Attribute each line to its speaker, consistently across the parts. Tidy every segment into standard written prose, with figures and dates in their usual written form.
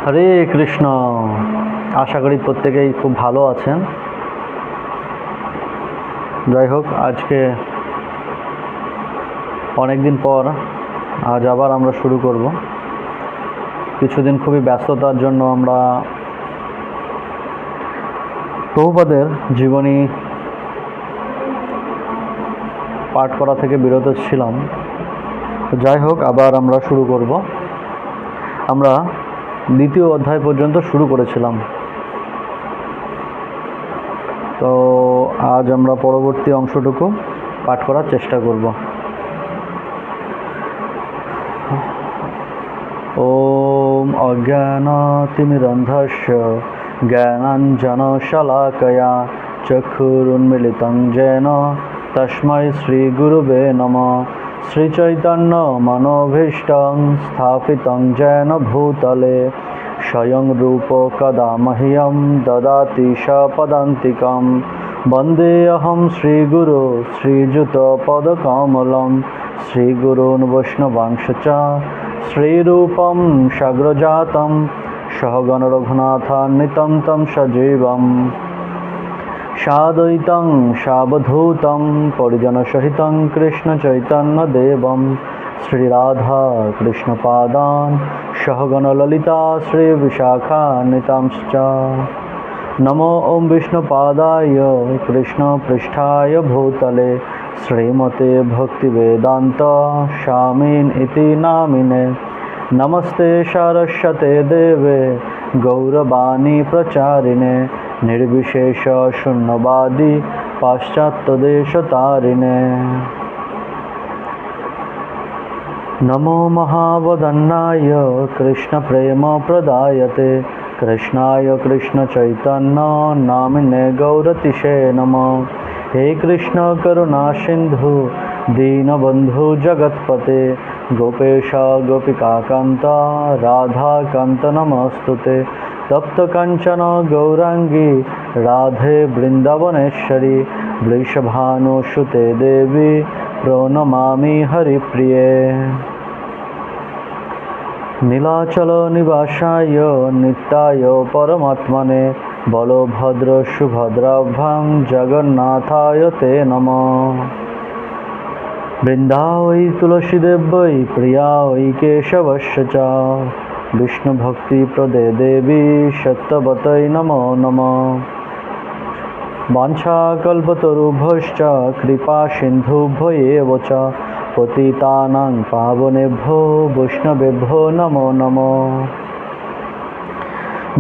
Speaker 1: হরে কৃষ্ণ। আশা করি প্রত্যেকেই খুব ভালো আছেন। যাই হোক, আজকে অনেক দিন পর আজ আবার আমরা শুরু করব। কিছুদিন খুবই ব্যস্ততার জন্য আমরা প্রভুপাদের জীবনী পাঠ করা থেকে বিরত ছিলাম। তো যাই হোক, আবার আমরা শুরু করব। আমরা দ্বিতীয় অধ্যায় পর্যন্ত শুরু করেছিলাম। তো আজ আমরা পরবর্তী অংশটুকু পাঠ করার চেষ্টা করব। ওম অজ্ঞানাতিমিরন্ধস্য জ্ঞানাঞ্জনশলাকয়া চক্ষুরুন্মিলিतं येन তস্मै শ্রীগুরুবে নমঃ। শ্রীচৈতন্য মনোভীষ্টং স্থাপিतं येन ভূতলে স্বয়ং রূপ কদা মह्यं দদাতি স্বপদান্তিকं। বন্দেऽহং শ্রীগুরু শ্রীযুতপদকমलं শ্রীগুরূन् বৈষ্ণবাংশ চ শ্রীরূপं সাগ্রজাतं সহগণ রঘুনাথান্বিतं तं সজীবं সাদ্বৈतं সাবধূतं পরিজনসহিतं কৃষ্ণচৈতন্যদেবं শ্রীরাধা কৃষ্ণপাদান সহগণ ললিতা শ্রীবিশাখান্বিতাংশ্চ। নমো ওম বিষ্ণুপাদায় কৃষ্ণপৃষ্ঠায় ভূতলে শ্রীমতে ভক্তিবেদান্ত স্বামিন ইতি নামিনে। নমস্তে সরস্বতে দেবে গৌরবাণী প্রচারিণে নির্বিশেষ শূন্যবাদী পাশ্চাত্যদেশতারিণে। নমো মহাবদন্নায় কৃষ্ণপ্রেমপ্রদায়তে কৃষ্ণায় কৃষ্ণচৈতন্য নামিনে গৌরতিশে নমঃ। হে কৃষ্ণ করুণা সিন্ধু দীনবন্ধু জগৎপতে গোপেশ গোপিকাকান্ত রাধাকান্ত নমস্তুতে। তপ্ত কাঞ্চন গৌরাঙ্গী রাধে বৃন্দাবনেশ্বরী বৃষভানুসুতে দেবী প্রণমামি হরিপ্রিয়ে। নীলাচল নিবাসায় নিত্যায় পরমাত্মনে বলভদ্র সুভদ্রাভ্যাং জগন্নাথায় তে নমঃ। বৃন্দাবৈ তুলসীদেব্যৈ প্রিয়াৈ কেশবস্য চ বিষ্ণুভক্তিপ্রদে দেবী সত্যবতৈ নমো নমঃ। বাঞ্ছাকল্পতরুভ্যশ্চ কৃপা সিন্ধুভ্য এব চ পতিতানাং পাবনেভ্যো বৈষ্ণবেভ্যো নমো নমঃ।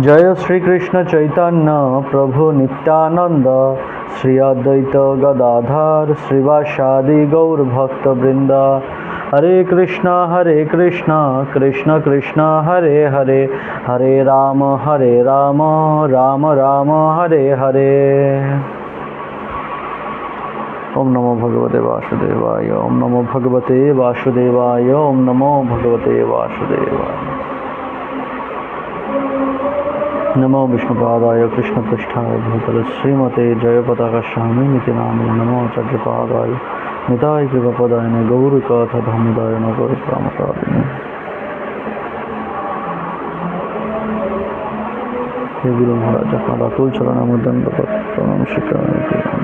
Speaker 1: জয় শ্রীকৃষ্ণ চৈতন্য প্রভু নিত্যানন্দ শ্রী অদ্বৈত গদাধর শ্রীবাসাদি গৌরভক্তবৃন্দ। হরে কৃষ্ণ কৃষ্ণ কৃষ্ণ হরে হরে হরে রাম রাম রাম হরে হরে। ওম নমো ভগবতে বাসুদেবায় ওম নমো ভগবতে বাসুদেবায় ওম নমো ভগবতে বাসুদেবায়। নমো বিষ্ণুপাদায় কৃষ্ণপৃষ্ঠায় ভূতলে শ্রীমতে জয়পতাকা স্বামিনিতি নামে। নমো আচার্যপাদায় নিতাই কৃপাপদায়নে গৌরকথা ধামোদায় নগর প্রামকারিণে। হে গুরু মহারাজ, আপনার আতুল চরণের মধ্যে প্রণাম স্বীকার করুন।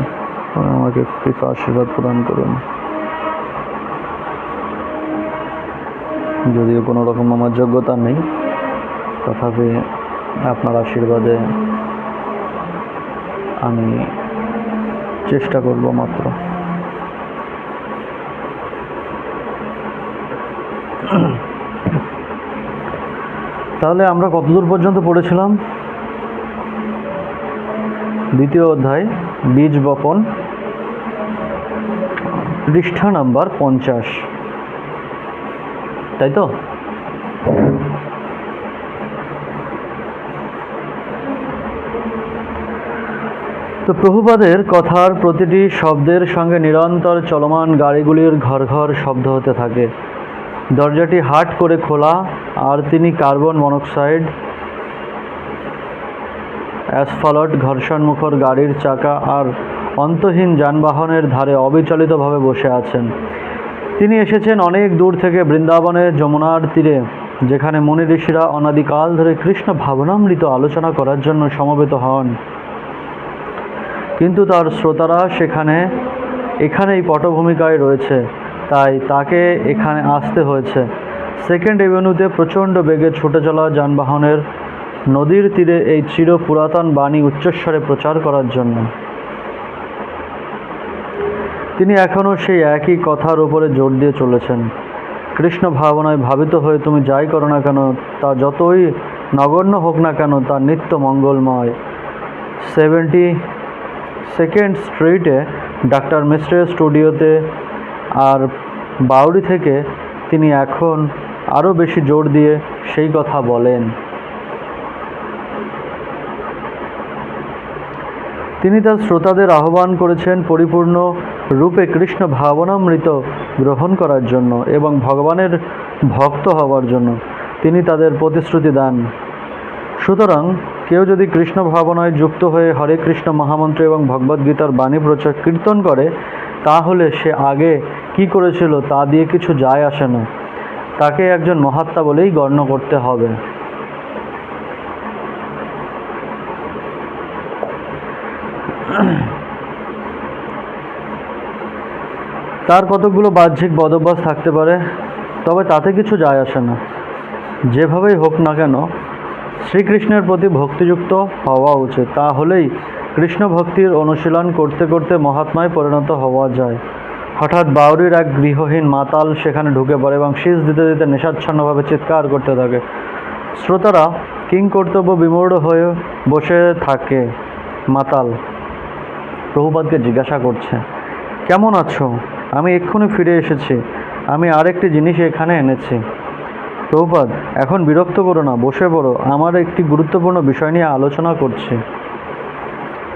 Speaker 1: আমাকে কৃপা আশীর্বাদ প্রদান করুন। যদিও কোনো রকম আমার যোগ্যতা নেই, তথাপি আপনার আশীর্বাদে আমি চেষ্টা করব মাত্র। তাহলে আমরা কতদূর পর্যন্ত পড়েছিলাম? দ্বিতীয় অধ্যায় বীজ বপন, পৃষ্ঠা নাম্বার 50, তাই তো? তো প্রভুপাদের কথার প্রতিটি শব্দের সঙ্গে নিরন্তর চলমান গাড়িগুলির ঘর ঘর শব্দ হতে থাকে। দরজাটি হাট করে খোলা, আর তিনি কার্বন মনোক্সাইড, অ্যাসফল্ট, ঘর্ষণমুখর গাড়ির চাকা আর অন্তহীন যানবাহনের ধারে অবিচলিতভাবে বসে আছেন। তিনি এসেছেন অনেক দূর থেকে, বৃন্দাবনের যমুনার তীরে যেখানে মুনি ঋষিরা অনাদিকাল ধরে কৃষ্ণ ভাবনামৃত আলোচনা করার জন্য সমবেত হন, কিন্তু তার শ্রোতারা এখানেই পটভূমিকায় রয়েছে, তাই তাকে এখানে আসতে হয়েছে। সেকেন্ড এভিনিউতে প্রচণ্ড বেগে ছুটে চলা যানবাহনের নদীর তীরে এই চির পুরাতন বাণী উচ্চস্বরে প্রচার করার জন্য। তিনি এখনও সেই একই কথার উপরে জোর দিয়ে চলেছেন। কৃষ্ণ ভাবনায় ভাবিত হয়ে তুমি যাই করো না কেন, তা যতই নগণ্য হোক না কেন, তা নিত্য মঙ্গলময়। 72nd স্ট্রিটে ডাক্তার মিশ্রের স্টুডিওতে আর বাউরি থেকে তিনি এখন আরও বেশি জোর দিয়ে সেই কথা বলেন। তিনি তার শ্রোতাদের আহ্বান করেছেন পরিপূর্ণ রূপে কৃষ্ণ ভাবনামৃত গ্রহণ করার জন্য এবং ভগবানের ভক্ত হওয়ার জন্য। তিনি তাদের প্রতিশ্রুতি দেন, সুতরাং কেউ যদি কৃষ্ণ ভাবনায় যুক্ত হয়ে হরে কৃষ্ণ মহামন্ত্র এবং ভগবদ্গীতার বাণী প্রচার কীর্তন করে, তাহলে সে আগে কি করেছিল তা দিয়ে কিছু যায় আসে না, তাকে একজন মহাত্মা বলেই গণ্য করতে হবে। তার কতকগুলো বাহ্যিক বদভ্যাস থাকতে পারে, তবে তাতে কিছু যায় আসে না। যেভাবেই হোক না কেন শ্রীকৃষ্ণের প্রতি ভক্তিযুক্ত হওয়া উচিত। তাহলেই কৃষ্ণ ভক্তির অনুশীলন করতে করতে মহাত্মায় পরিণত হওয়া যায়। হঠাৎ বাউরির এক গৃহহীন মাতাল সেখানে ঢুকে পড়ে এবং শীষ দিতে দিতে নেশাচ্ছন্নভাবে চিৎকার করতে থাকে। শ্রোতারা কিংকর্তব্য বিমূঢ় হয়ে বসে থাকে। মাতাল প্রভুপাদকে জিজ্ঞাসা করছে, কেমন আছো? আমি এক্ষুনি ফিরে এসেছি, আমি আরেকটি জিনিস এখানে এনেছি। প্রভুপাদ, এখন বিরক্ত করো না, বসে পড়ো, আমার একটি গুরুত্বপূর্ণ বিষয় নিয়ে আলোচনা করছি।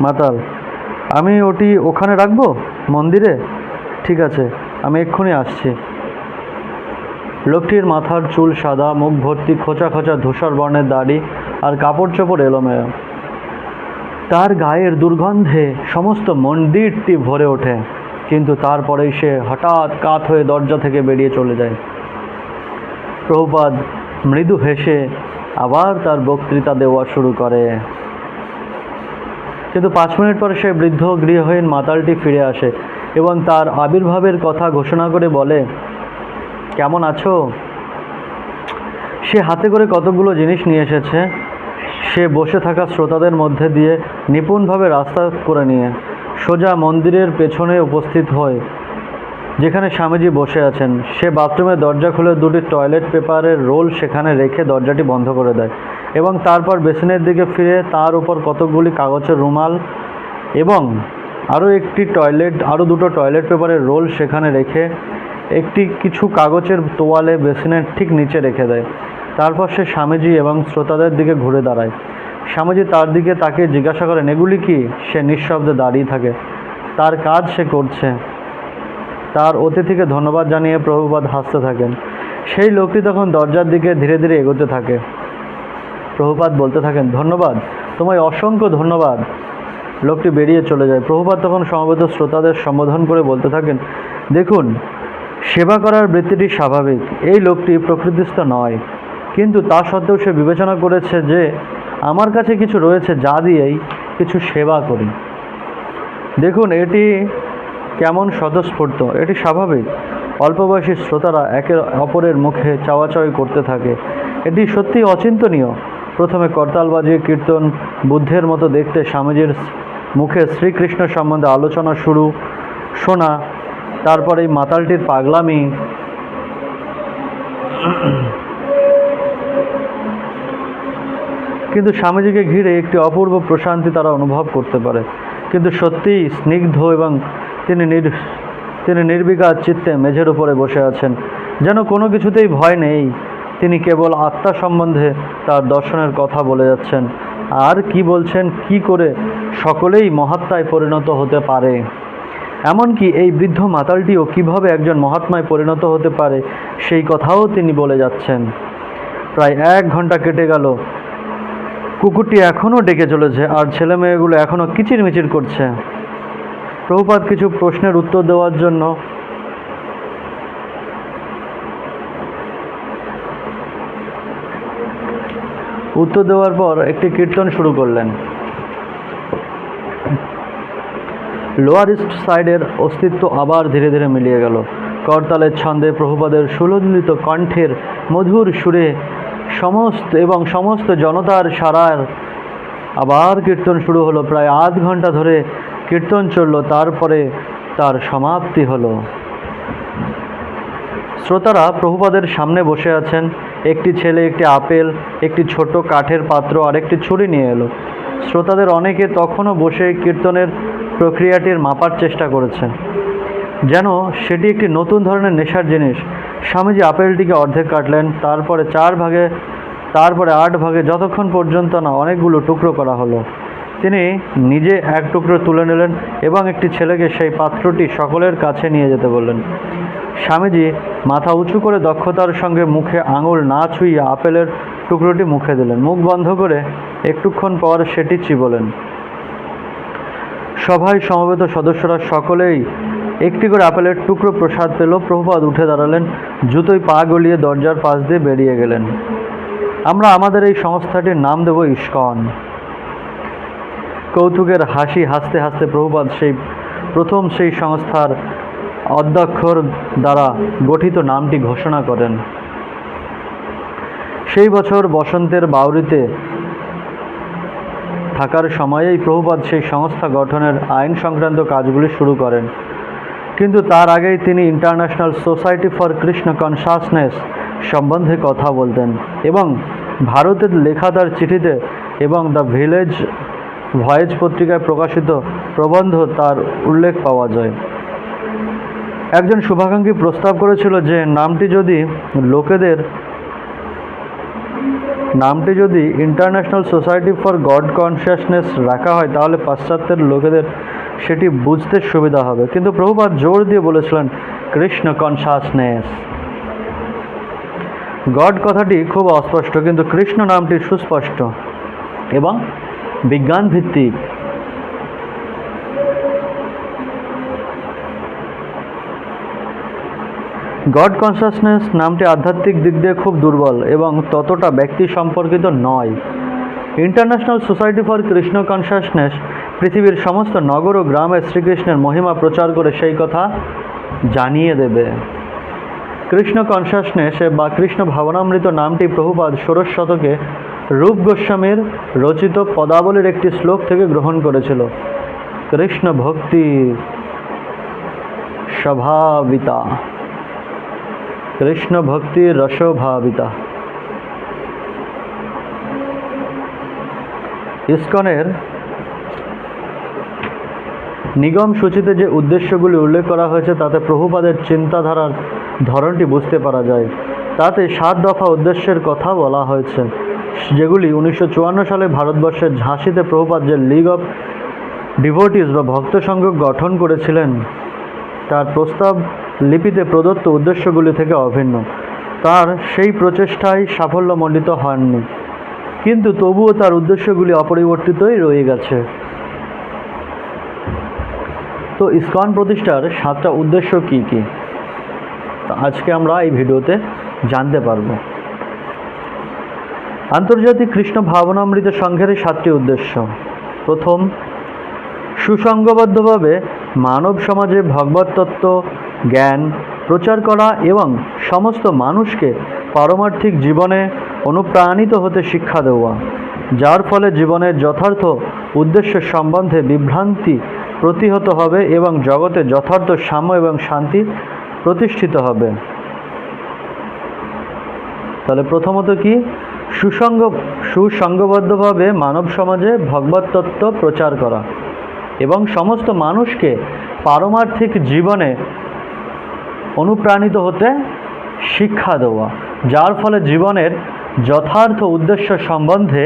Speaker 1: মাতাল, আমি ওটি ওখানে রাখবো মন্দিরে? ঠিক আছে, আমি এক্ষুনি আসছি। লোকটির মাথার চুল সাদা, মুখ ভর্তি খোঁচা খোঁচা ধূসর বর্ণের দাড়ি আর কাপড় চোপড় এলোমেলো। তার গায়ের দুর্গন্ধে সমস্ত মন্দিরটি ভরে ওঠে, কিন্তু তারপরেই সে হঠাৎ কাত হয়ে দরজা থেকে বেরিয়ে চলে যায়। প্রভুপাদ মৃদু হেসে আবার তার বক্তৃতা দেওয়া শুরু করে। কিন্তু 5 মিনিট পরে সে বৃদ্ধ গৃহহীন মাতালটি ফিরে আসে এবং তার আবির্ভাবের কথা ঘোষণা করে বলে, কেমন আছো? সে হাতে করে কতগুলো জিনিস নিয়ে এসেছে। সে বসে থাকা শ্রোতাদের মধ্যে দিয়ে নিপুণভাবে রাস্তা করে নিয়ে সোজা মন্দিরের পেছনে উপস্থিত হয়, যেখানে স্বামীজি বসে আছেন। সে বাথরুমের দরজা খুলে 2টি টয়লেট পেপারের রোল সেখানে রেখে দরজাটি বন্ধ করে দেয় এবং তারপর বেসিনের দিকে ফিরে তার উপর কতকগুলি কাগজের রুমাল এবং আরও 2টো টয়লেট পেপারের রোল সেখানে রেখে কিছু কাগজের তোয়ালে বেসিনের ঠিক নিচে রেখে দেয়। তারপর সে স্বামীজি এবং শ্রোতাদের দিকে ঘুরে দাঁড়ায়। স্বামীজি তার দিকে তাকে জিজ্ঞাসা করেন, এগুলি কি? সে নিঃশব্দে দাঁড়িয়ে থাকে। তার কাজ সে করছে। তার অতিথিকে ধন্যবাদ জানিয়ে প্রভুপাদ হাসতে থাকেন। সেই লোকটি তখন দরজার দিকে ধীরে ধীরে এগোতে থাকে। প্রভুপাদ বলতে থাকেন, ধন্যবাদ, তোমায় অসংখ্য ধন্যবাদ। লোকটি বেরিয়ে চলে যায়। প্রভুপাদ তখন সমবেত শ্রোতাদের সম্বোধন করে বলতে থাকেন, দেখুন, সেবা করার বৃত্তিটি স্বাভাবিক। এই লোকটি প্রকৃতিস্থ নয়, কিন্তু তা সত্ত্বেও সে বিবেচনা করেছে যে আমার কাছে কিছু রয়েছে যা দিয়েই কিছু সেবা করি। দেখুন এটি কেমন স্বতঃস্ফূর্ত, এটি স্বাভাবিক। অল্পবয়সী শ্রোতারা একে অপরের মুখে চাওয়াচাওয়ি করতে থাকে। এটি সত্যিই অচিন্তনীয়। প্রথমে করতাল বাজিয়ে কীর্তন বুদ্ধের মতো দেখতে স্বামীজির মুখে শ্রীকৃষ্ণ সম্বন্ধে আলোচনা শোনা, তারপর এই মাতালটির পাগলামি। কিন্তু স্বামীজিকে ঘিরে একটি অপূর্ব প্রশান্তি তারা অনুভব করতে পারে। কিন্তু সত্যিই স্নিগ্ধ এবং তিনি নির্বিকার চিত্তে মেঝের উপরে বসে আছেন, যেন কোনো কিছুতেই ভয় নেই। তিনি কেবল আত্মা সম্বন্ধে তার দর্শনের কথা বলে যাচ্ছেন। আর কি বলছেন, কি করে সকলেই মহাত্মায় পরিণত হতে পারে, এমনকি এই বৃদ্ধ মাতালটিও কিভাবে একজন মহাত্মায় পরিণত হতে পারে সেই কথাও তিনি বলে যাচ্ছেন। প্রায় 1 ঘন্টা কেটে গেল। কুকুরটি এখনও ডেকে চলেছে আর ছেলেমেয়েগুলো এখনও কিচিরমিচির করছে। প্রভুপাদ কিছু প্রশ্নের উত্তর দেওয়ার জন্য উত্তর দেওয়ার পর একটি কীর্তন শুরু করলেন। লোয়ার ইস্ট সাইডের অস্তিত্ব আবার ধীরে ধীরে মিলিয়ে গেল। করতালের ছন্দে প্রভুপাদের সুললিত কণ্ঠের মধুর সুরে সমস্ত জনতার সারার আবার কীর্তন শুরু হলো। প্রায় আধ ঘন্টা ধরে কীর্তন চলল, তারপরে তার সমাপ্তি হলো। শ্রোতারা প্রভুপাদের সামনে বসে আছেন। একটি ছেলে একটি আপেল, একটি ছোট কাঠের পাত্র আর একটি ছুরি নিয়ে এলো। শ্রোতাদের অনেকে তখনও বসে কীর্তনের প্রক্রিয়াটির মাপার চেষ্টা করেছেন, যেন সেটি একটি নতুন ধরনের নেশার জিনিস। স্বামীজি আপেলটিকে অর্ধেক কাটলেন, তারপরে 4 ভাগে, তারপরে 8 ভাগে, যতক্ষণ পর্যন্ত না অনেকগুলো টুকরো করা হলো। তিনি নিজে এক টুকরো তুলে নিলেন এবং একটি ছেলেকে সেই পাত্রটি সকলের কাছে নিয়ে যেতে বললেন। স্বামীজি মাথা উঁচু করে দক্ষতার সঙ্গে মুখে আঙুল না ছুঁয়ে আপেলের টুকরোটি মুখে দিলেন। মুখ বন্ধ করে একটুক্ষণ পর সেটি চিবোলেন। সভায় সমবেত সদস্যরা সকলেই একটি করে আপেলের টুকরো প্রসাদ পেল। প্রভুপাদ উঠে দাঁড়ালেন, জুতোয় পা গলিয়ে দরজার পাশ দিয়ে বেরিয়ে গেলেন। আমরা আমাদের এই সংস্থাটির নাম দেব ইস্কন। কৌতুকের হাসি হাসতে হাসতে প্রভুপাদ প্রথম সেই সংস্থার অধ্যক্ষর দ্বারা গঠিত নামটি ঘোষণা করেন। সেই বছর বসন্তের বাউরিতে থাকার সময়েই প্রভুপাদ সেই সংস্থা গঠনের আইন সংক্রান্ত কাজগুলি শুরু করেন। কিন্তু তার আগেই তিনি international society for Krishna consciousness সম্বন্ধে কথা বলতেন এবং ভারতের লেখা তার চিঠিতে এবং দ্য ভিলেজ ভয়েজ পত্রিকায় প্রকাশিত প্রবন্ধ তার উল্লেখ পাওয়া যায়। একজন শুভাকাঙ্ক্ষী প্রস্তাব করেছিল যে নামটি যদি international society for god consciousness রাখা হয় তাহলে পাশ্চাত্যের লোকেদের সেটি বুঝতে সুবিধা হবে। কিন্তু প্রভুপাদ জোর দিয়ে বলেছিলেন কৃষ্ণ কনসাসনেস। গড কথাটি খুব অস্পষ্ট, কিন্তু কৃষ্ণ নামটি সুস্পষ্ট এবং বিজ্ঞান ভিত্তিক। গড কনসাসনেস নামটি আধ্যাত্মিক দিক দিয়ে খুব দুর্বল এবং ততটা ব্যক্তি সম্পর্কিত নয়। International society for Krishna consciousness পৃথিবীর সমস্ত নগর ও গ্রামে শ্রীকৃষ্ণের মহিমা প্রচার করে সেই কথা জানিয়ে দেবে। কৃষ্ণ কনসাসনেস বা কৃষ্ণ ভাবনামৃত নামটি প্রভুপাদ 16 শতকে রূপ গোস্বামীর রচিত পদাবলীর একটি শ্লোক থেকে গ্রহণ করেছিল। কৃষ্ণ ভক্তি স্বভাবিতা, কৃষ্ণ ভক্তি রসভাবিতা। ইস্কনের নিগম সূচিতে যে উদ্দেশ্যগুলি উল্লেখ করা হয়েছে তাতে প্রভুপাদের চিন্তাধারার ধরনটি বুঝতে পারা যায়। তাতে 7 দফা উদ্দেশ্যের কথা বলা হয়েছে, যেগুলি 1954 সালে ভারতবর্ষের ঝাঁসিতে প্রভুপাদ যে লিগ অফ ডিভোটিস বা ভক্ত সংঘ গঠন করেছিলেন তার প্রস্তাব লিপিতে প্রদত্ত উদ্দেশ্যগুলি থেকে অভিন্ন। তার সেই প্রচেষ্টায় সাফল্যমণ্ডিত হননি, কিন্তু তবুও তার উদ্দেশ্যগুলি অপরিবর্তিতই রয়ে গেছে। তো ইস্কন প্রতিষ্ঠার 7টা উদ্দেশ্য কি কি আজকে আমরা এই ভিডিওতে জানতে পারব। আন্তর্জাতিক কৃষ্ণ ভাবনামৃত সংঘের 7টি উদ্দেশ্য। প্রথম, সুসংঘবদ্ধভাবে মানব সমাজে ভগবত তত্ত্ব জ্ঞান প্রচার করা এবং সমস্ত মানুষকে পারমার্থিক জীবনে অনুপ্রাণিত হতে শিক্ষা দেওয়া, যার ফলে জীবনের যথার্থ উদ্দেশ্য সম্বন্ধে বিভ্রান্তি প্রতিহত হবে এবং জগতে যথার্থ সাম্য এবং শান্তি প্রতিষ্ঠিত হবে। তাহলে প্রথমত কি? সুসংঘবদ্ধভাবে মানব সমাজে ভগবত তত্ত্ব প্রচার করা এবং সমস্ত মানুষকে পারমার্থিক জীবনে অনুপ্রাণিত হতে শিক্ষা দেওয়া, যার ফলে জীবনের যথার্থ উদ্দেশ্য সম্বন্ধে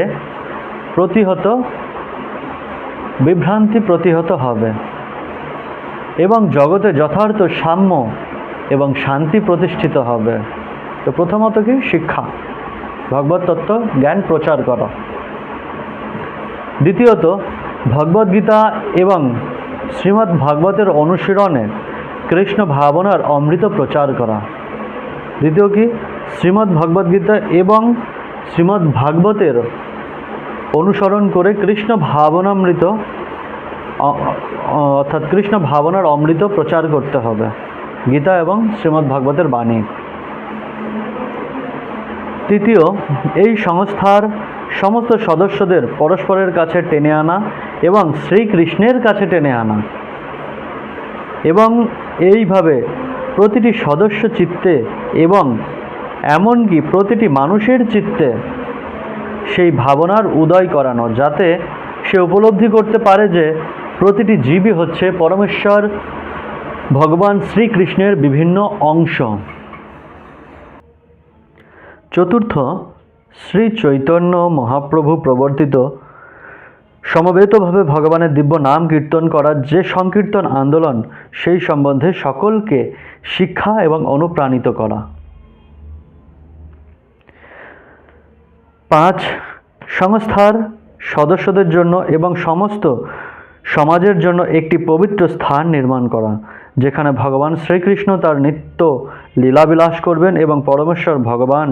Speaker 1: বিভ্রান্তি প্রতিহত হবে এবং জগতে যথার্থ সাম্য এবং শান্তি প্রতিষ্ঠিত হবে। তো প্রথমত কি? শিক্ষা, ভগবত তত্ত্ব জ্ঞান প্রচার করা। দ্বিতীয়ত, ভগবদ্গীতা এবং শ্রীমদ্ ভাগবতের অনুশীলনে কৃষ্ণ ভাবনার অমৃত প্রচার করা। দ্বিতীয় কি? শ্রীমদ্ ভগবদ্গীতা এবং শ্রীমদ্ ভাগবতের অনুসরণ করে কৃষ্ণ ভাবনামৃত অর্থাৎ কৃষ্ণ ভাবনার অমৃত প্রচার করতে হবে, গীতা এবং শ্রীমদ্ ভাগবতের বাণী। তৃতীয়, এই সংস্থার সমস্ত সদস্যদের পরস্পরের কাছে টেনে আনা এবং শ্রীকৃষ্ণের কাছে টেনে আনা, এবং এইভাবে প্রতিটি সদস্য চিত্তে এবং এমনকি প্রতিটি মানুষের চিত্তে সেই ভাবনার উদয় করানো, যাতে সে উপলব্ধি করতে পারে যে প্রতিটি জীবই হচ্ছে পরমেশ্বর ভগবান শ্রীকৃষ্ণের বিভিন্ন অংশ। চতুর্থ, শ্রী চৈতন্য মহাপ্রভু প্রবর্তিত সমবেতভাবে ভগবানের দিব্য নাম কীর্তন করার যে সংকীর্তন আন্দোলন, সেই সম্বন্ধে সকলকে শিক্ষা এবং অনুপ্রাণিত করা। 5, সংস্থার সদস্যদের জন্য এবং সমস্ত সমাজের জন্য একটি পবিত্র স্থান নির্মাণ করা, যেখানে ভগবান শ্রীকৃষ্ণ তার নিত্য লীলাবিলাস করবেন এবং পরমেশ্বর ভগবান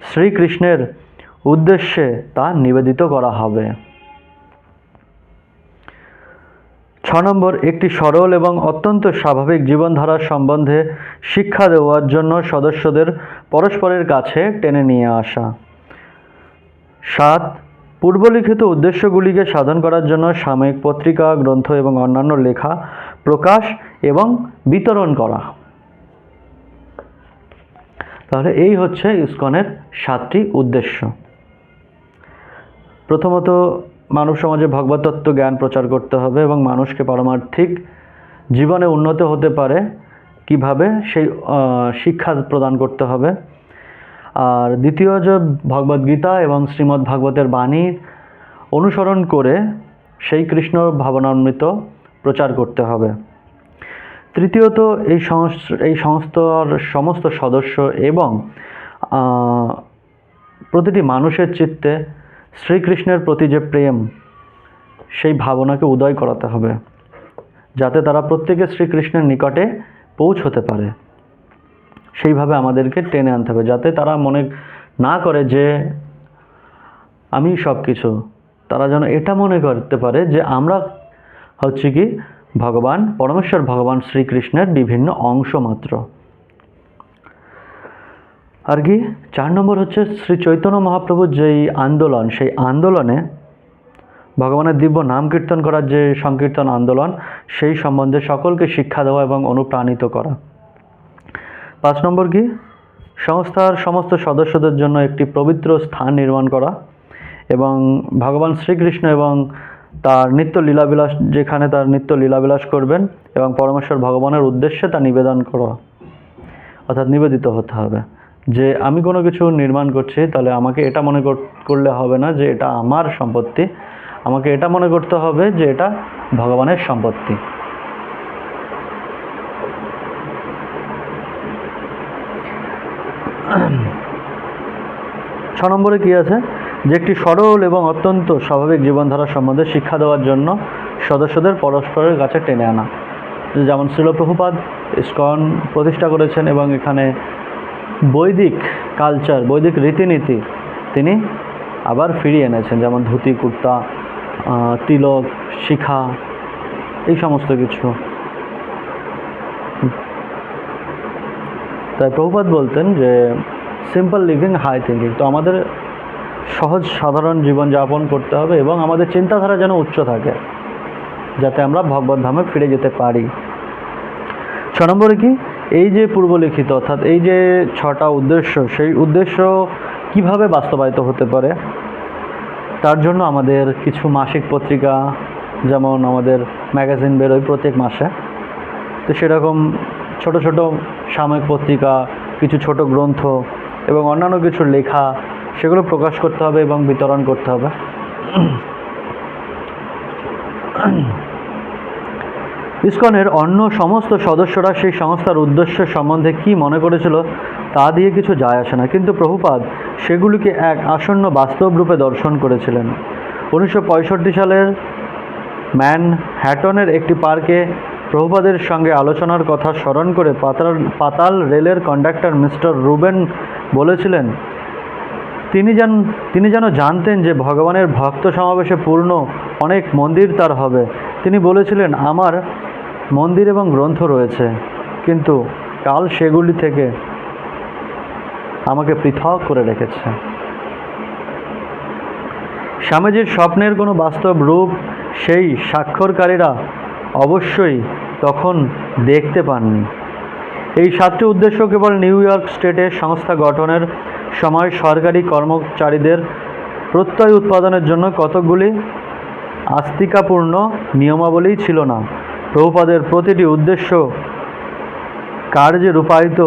Speaker 1: শ্রীকৃষ্ণের উদ্দেশ্যে তা নিবেদিত করা হবে। 6 নম্বর, একটি সরল এবং অত্যন্ত স্বাভাবিক জীবনধারা সম্বন্ধে শিক্ষা দেওয়ার জন্য সদস্যদের পরস্পরের কাছে টেনে নিয়ে আসা। 7, পূর্বলিখিত উদ্দেশ্যগুলিকে সাধন করার জন্য সাময়িক পত্রিকা, গ্রন্থ এবং অন্যান্য লেখা প্রকাশ এবং বিতরণ করা। তাহলে এই হচ্ছে ইসকনের 7টি উদ্দেশ্য। প্রথমত, মানব সমাজে ভগবত তত্ত্ব জ্ঞান প্রচার করতে হবে এবং মানুষকে পারমার্থিক জীবনে উন্নত হতে পারে কিভাবে সেই শিক্ষা প্রদান করতে হবে। আর দ্বিতীয়, যে ভগবদ্গীতা এবং শ্রীমদ্ ভাগবতের বাণীর অনুসরণ করে সেই কৃষ্ণ ভাবনামৃত প্রচার করতে হবে। তৃতীয়ত, এই সংস্থার সমস্ত সদস্য এবং প্রতিটি মানুষের চিত্তে শ্রীকৃষ্ণের প্রতি যে প্রেম, সেই ভাবনাকে উদয় করাতে হবে, যাতে তারা প্রত্যেকে শ্রীকৃষ্ণের নিকটে পৌঁছতে পারে। সেইভাবে আমাদেরকে টেনে আনতে হবে, যাতে তারা মনে না করে যে আমি সব কিছু। তারা যেন এটা মনে করতে পারে যে আমরা হচ্ছে কি ভগবান পরমেশ্বর ভগবান শ্রীকৃষ্ণের বিভিন্ন অংশ মাত্র। আর কি 4 নম্বর হচ্ছে শ্রী চৈতন্য মহাপ্রভুর যেই আন্দোলন, সেই আন্দোলনে ভগবানের দিব্য নাম কীর্তন করার যে সংকীর্তন আন্দোলন, সেই সম্বন্ধে সকলকে শিক্ষা দেওয়া এবং অনুপ্রাণিত করা। 5 নম্বর কি, সংস্থার সমস্ত সদস্যদের জন্য একটি পবিত্র স্থান নির্মাণ করা এবং ভগবান শ্রীকৃষ্ণ এবং তার নিত্য লীলাবিলাস, যেখানে তার নিত্য লীলাবিলাস করবেন এবং পরমেশ্বর ভগবানের উদ্দেশ্যে তা নিবেদন করা, অর্থাৎ নিবেদিত হতে হবে। যে আমি কোনো কিছু নির্মাণ করছি, তাহলে আমাকে এটা মনে করলে হবে না যে এটা আমার সম্পত্তি, আমাকে এটা মনে করতে হবে যে এটা ভগবানের সম্পত্তি। ছ নম্বরে কী আছে, যে একটি সরল এবং অত্যন্ত স্বাভাবিক জীবনধারা সম্বন্ধে শিক্ষা দেওয়ার জন্য সদস্যদের পরস্পরের কাছে টেনে আনা। যেমন শ্রীল প্রভুপাদ ইসকন প্রতিষ্ঠা করেছেন এবং এখানে বৈদিক কালচার, বৈদিক রীতিনীতি তিনি আবার ফিরিয়ে এনেছেন, যেমন ধুতি, কুর্তা, তিলক, শিখা, এই সমস্ত কিছু। তাই প্রভুপাদ বলতেন যে সিম্পল লিভিং, হাই থিঙ্কিং। তো আমাদের সহজ সাধারণ জীবনযাপন করতে হবে এবং আমাদের চিন্তাধারা যেন উচ্চ থাকে, যাতে আমরা ভগবত ধামে ফিরে যেতে পারি। 6 নম্বরে কি, এই যে পূর্বলিখিত অর্থাৎ এই যে 6টা উদ্দেশ্য, সেই উদ্দেশ্য কিভাবে বাস্তবায়িত হতে পারে, তার জন্য আমাদের কিছু মাসিক পত্রিকা, যেমন আমাদের ম্যাগাজিন বেরোয় প্রত্যেক মাসে, তো সেরকম ছোট ছোট সাময়িক পত্রিকা, কিছু ছোট গ্রন্থ এবং অন্যান্য কিছু লেখা, সেগুলো প্রকাশ করতে হবে এবং বিতরণ করতে হবে। ইসকনের অন্য সমস্ত সদস্যরা সেই সংস্থার উদ্দেশ্য সম্বন্ধে কি মনে করেছিল তা দিয়ে কিছু যায় আসে না, কিন্তু প্রভুপাদ সেগুলিকে এক আসন্ন বাস্তব রূপে দর্শন করেছিলেন। 1965 সালের ম্যানহ্যাটনের একটি পার্কে প্রভুপাদের সঙ্গে আলোচনার কথা স্মরণ করে পাতাল রেলের কন্ডাক্টর মিস্টার রুবেন বলেছিলেন, তিনি যেন জানতেন যে ভগবানের ভক্ত সমাবেশে পূর্ণ অনেক মন্দির তার হবে। তিনি বলেছিলেন, আমার মন্দির এবং গ্রন্থ রয়েছে, কিন্তু কাল সেগুলি থেকে আমাকে পৃথক করে রেখেছে। স্বামীজির স্বপ্নের কোনো বাস্তব রূপ সেই স্বাক্ষরকারীরা অবশ্যই তখন দেখতে পাননি। এই 7টি উদ্দেশ্য কেবল নিউ ইয়র্ক স্টেটে সংস্থা গঠনের সময় সরকারি কর্মচারীদের প্রত্যয় উৎপাদনের জন্য কতকগুলি আস্তিকাপূর্ণ নিয়মাবলী ছিল না। প্রভুপাদের প্রতিটি উদ্দেশ্য কার্যে রূপায়িত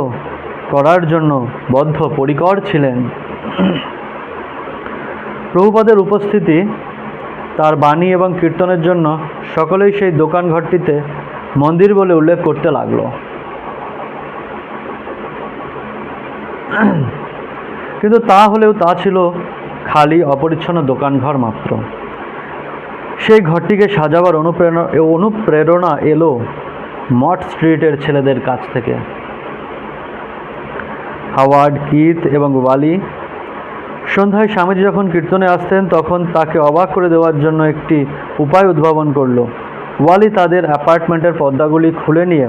Speaker 1: করার জন্য বদ্ধপরিকর ছিলেন। প্রভুপাদের উপস্থিতি, তার বাণী এবং কীর্তনের জন্য সকলেই সেই দোকান ঘরটিতে মন্দির বলে উল্লেখ করতে লাগল। কিন্তু তা হলেও তা ছিল খালি অপরিচ্ছন্ন দোকানঘর মাত্র। সেই ঘরটিকে সাজাবার অনুপ্রেরণা এলো মঠ স্ট্রিটের ছেলেদের কাছ থেকে। হাওয়ার্ড, কিথ এবং ওয়ালি সন্ধ্যায় স্বামীজি যখন কীর্তনে আসতেন তখন তাকে অবাক করে দেওয়ার জন্য একটি উপায় উদ্ভাবন করল। ওয়ালি তাদের অ্যাপার্টমেন্টের পর্দাগুলি খুলে নিয়ে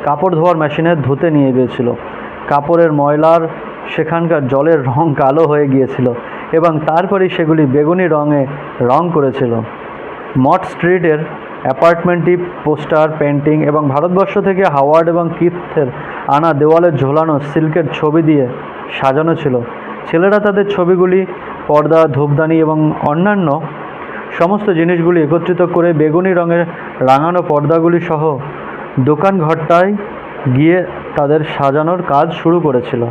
Speaker 1: কাপড় ধোয়ার মেশিনে ধুতে নিয়ে গিয়েছিল। কাপড়ের ময়লার সেখানকার জলের রং কালো হয়ে গিয়েছিল এবং তারপরেই সেগুলি বেগুনি রঙে রং করেছিল। মঠ স্ট্রিটের অ্যাপার্টমেন্টটি পোস্টার, পেন্টিং এবং ভারতবর্ষ থেকে হাওয়ার্ড এবং কিথের আনা দেওয়ালে ঝোলানো সিল্কের ছবি দিয়ে সাজানো ছিল। ছেলেরা তাদের ছবিগুলি, পর্দা, ধূপদানি এবং অন্যান্য সমস্ত জিনিসগুলি একত্রিত করে বেগুনি রঙের রাঙানো পর্দাগুলি সহ দোকান ঘরটায় গিয়ে তাদের সাজানোর কাজ শুরু করেছিল।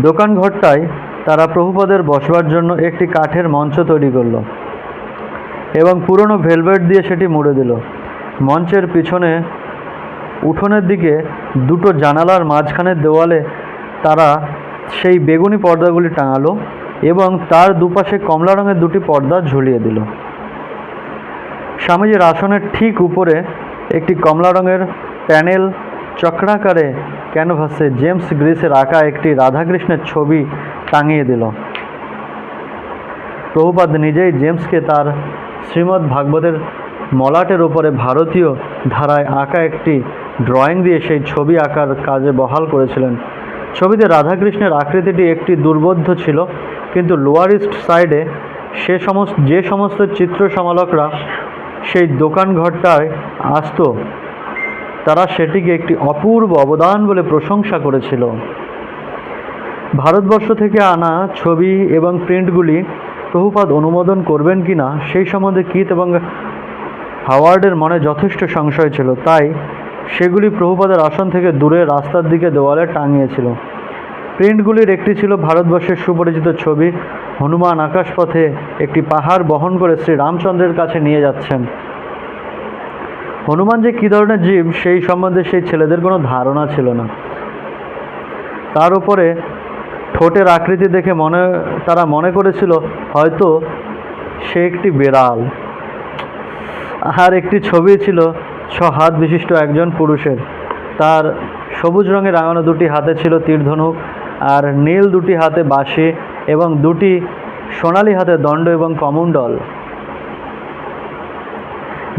Speaker 1: দোকান ঘরটায় তারা প্রভুপাদের বসবার জন্য একটি কাঠের মঞ্চ তৈরি করল এবং পুরনো ভেলভেট দিয়ে সেটি মুড়ে দিল। মঞ্চের পিছনে উঠোনের দিকে দুটো জানালার মাঝখানের দেওয়ালে তারা সেই বেগুনি পর্দাগুলি টাঙালো এবং তার দুপাশে কমলা রঙের দুটি পর্দা ঝুলিয়ে দিল। স্বামীজির আসনের ঠিক উপরে একটি কমলা রঙের প্যানেল চক্রাকারে ক্যানভাসে জেমস গ্রিসের আঁকা একটি রাধাকৃষ্ণের ছবি টাঙিয়ে দিল। প্রভুপাদ নিজেই জেমসকে তার শ্রীমদ্ ভাগবতের মলাটের ওপরে ভারতীয় ধারায় আঁকা একটি ড্রয়িং দিয়ে সেই ছবি আঁকার কাজে বহাল করেছিলেন। ছবিতে রাধাকৃষ্ণের আকৃতিটি একটি দুর্বোধ্য ছিল, কিন্তু লোয়ার ইস্ট সাইডে যে সমস্ত চিত্র সমালোকরা সেই দোকান ঘরটায় আসত তারা সেটিকে একটি অপূর্ব অবদান বলে প্রশংসা করেছিল। ভারতবর্ষ থেকে আনা ছবি এবং প্রিন্টগুলি প্রভুপাদ অনুমোদন করবেন কিনা সেই সম্বন্ধে কিথ এবং হাওয়ার্ডের মনে যথেষ্ট সংশয় ছিল, তাই সেগুলি প্রভুপাদের আসন থেকে দূরে রাস্তার দিকে দেওয়ালে টাঙিয়েছিল। প্রিন্টগুলির একটি ছিল ভারতবর্ষের সুপরিচিত ছবি, হনুমান আকাশপথে একটি পাহাড় বহন করে শ্রী রামচন্দ্রের কাছে নিয়ে যাচ্ছেন। হনুমান যে কী ধরনের জীব সেই সম্বন্ধে সেই ছেলেদের কোনো ধারণা ছিল না। তার উপরে ঠোঁটের আকৃতি দেখে তারা মনে করেছিল হয়তো সে একটি বেড়াল। আর একটি ছবি ছিল 6 হাত বিশিষ্ট একজন পুরুষের। তার সবুজ রঙে রাঙানো দুটি হাতে ছিল তীরধনুক, আর নীল দুটি হাতে বাঁশি এবং দুটি সোনালি হাতে দণ্ড এবং কমণ্ডল।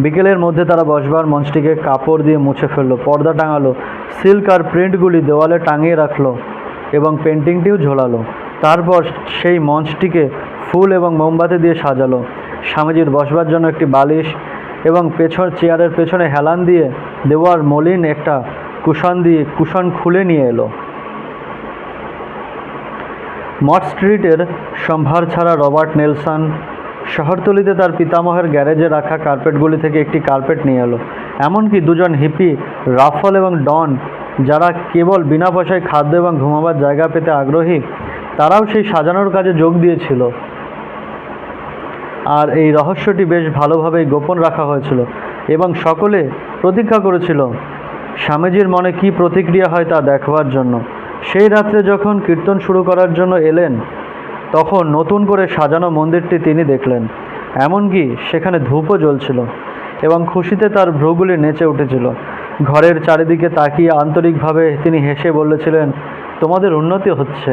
Speaker 1: বিকেলের মধ্যে তারা বসবার মঞ্চটিকে কাপড় দিয়ে মুছে ফেললো, পর্দা টাঙালো, সিল্ক আর প্রিন্টগুলি দেওয়ালে টাঙিয়ে রাখলো এবং পেন্টিংটিও ঝোলালো। তারপর সেই মঞ্চটিকে ফুল এবং মোমবাতি দিয়ে সাজালো। স্বামীজির বসবার জন্য একটি বালিশ এবং চেয়ারের পেছনে হেলান দিয়ে দেওয়ার মলিন একটা কুশন খুলে নিয়ে এলো। মঠ স্ট্রিটের সম্ভার ছাড়া রবার্ট নেলসন শহরতলিতে তার পিতামহের গ্যারেজে রাখা কার্পেটগুলি থেকে একটি কার্পেট নিয়ে এলো। এমনকি দুজন হিপি, রাফল এবং ডন, যারা কেবল বিনা পয়সায় খাদ্য এবং ঘুমাবার জায়গা পেতে আগ্রহী, তারাও সেই সাজানোর কাজে যোগ দিয়েছিল। আর এই রহস্যটি বেশ ভালোভাবেই গোপন রাখা হয়েছিল এবং সকলে প্রতীক্ষা করেছিল স্বামীজির মনে কী প্রতিক্রিয়া হয় তা দেখবার জন্য। সেই রাত্রে যখন কীর্তন শুরু করার জন্য এলেন তখন নতুন করে সাজানো মন্দিরটি তিনি দেখলেন। এমনকি সেখানে ধূপও জ্বলছিল এবং খুশিতে তার ভ্রুগুলি নেচে উঠেছিল। ঘরের চারিদিকে তাকিয়ে আন্তরিকভাবে তিনি হেসে বলেছিলেন, তোমাদের উন্নতি হচ্ছে।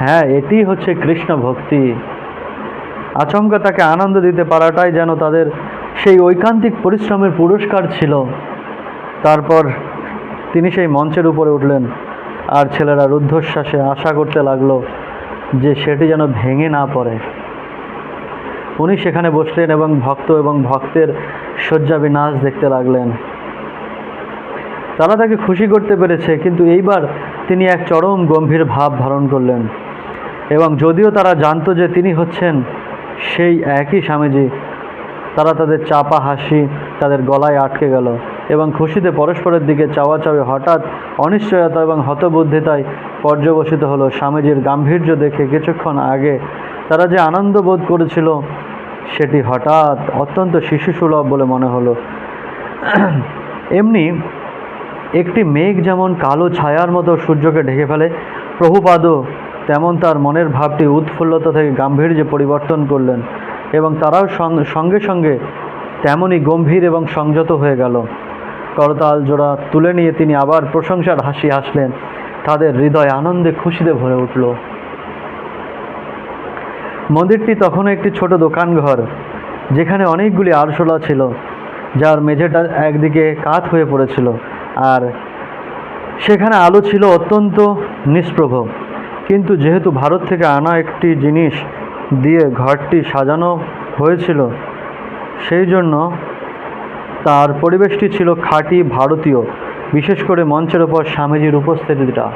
Speaker 1: হ্যাঁ, এটি হচ্ছে কৃষ্ণ ভক্তি। আচমকা তাকে আনন্দ দিতে পারাটাই যেন তাদের সেই ঐকান্তিক পরিশ্রমের পুরস্কার ছিল। তারপর তিনি সেই মঞ্চের উপরে উঠলেন, আর ছেলেরা রুদ্ধশ্বাসে আশা করতে লাগলো যে সেটি যেন ভেঙে না পড়ে। উনি সেখানে বসলেন এবং ভক্ত এবং ভক্তের শয্যা বিনাশ দেখতে লাগলেন। তারা তাকে খুশি করতে পেরেছে, কিন্তু এইবার তিনি এক চরম গম্ভীর ভাব ধারণ করলেন। এবং যদিও তারা জানতো যে তিনি হচ্ছেন সেই একই স্বামীজি, তারা তাদের চাপা হাসি তাদের গলায় আটকে গেল এবং খুশিতে পরস্পরের দিকে চাওয়াচাওয়ি হঠাৎ অনিশ্চয়তা এবং হতবুদ্ধিতায় পর্যবসিত হলো। স্বামীজির গাম্ভীর্য দেখে কিছুক্ষণ আগে তারা যে আনন্দ বোধ করেছিল সেটি হঠাৎ অত্যন্ত শিশুসুলভ বলে মনে হলো। এমনি একটি মেঘ যেমন কালো ছায়ার মতো সূর্যকে ঢেকে ফেলে, প্রভুপাদও তেমন তার মনের ভাবটি উৎফুল্লতা থেকে গাম্ভীর্যে পরিবর্তন করলেন এবং তারাও সঙ্গে সঙ্গে তেমনই গম্ভীর এবং সংযত হয়ে গেল। করতাল জোড়া তুলে নিয়ে তিনি আবার প্রশংসার হাসি হাসলেন। তাদের হৃদয় আনন্দে খুশিতে ভরে উঠল। মন্দিরটি তখনও একটি ছোট দোকানঘর, যেখানে অনেকগুলি আরশোলা ছিল, যার মেঝেটা একদিকে কাত হয়ে পড়েছিল, আর সেখানে আলো ছিল অত্যন্ত নিষ্প্রভ। কিন্তু যেহেতু ভারত থেকে আনা একটি জিনিস দিয়ে ঘরটি সাজানো হয়েছিল, সেই জন্য তার পরিবেশটি ছিল খাঁটি ভারতীয়, বিশেষ করে মঞ্চের ওপর স্বামীজির উপস্থিতিটা।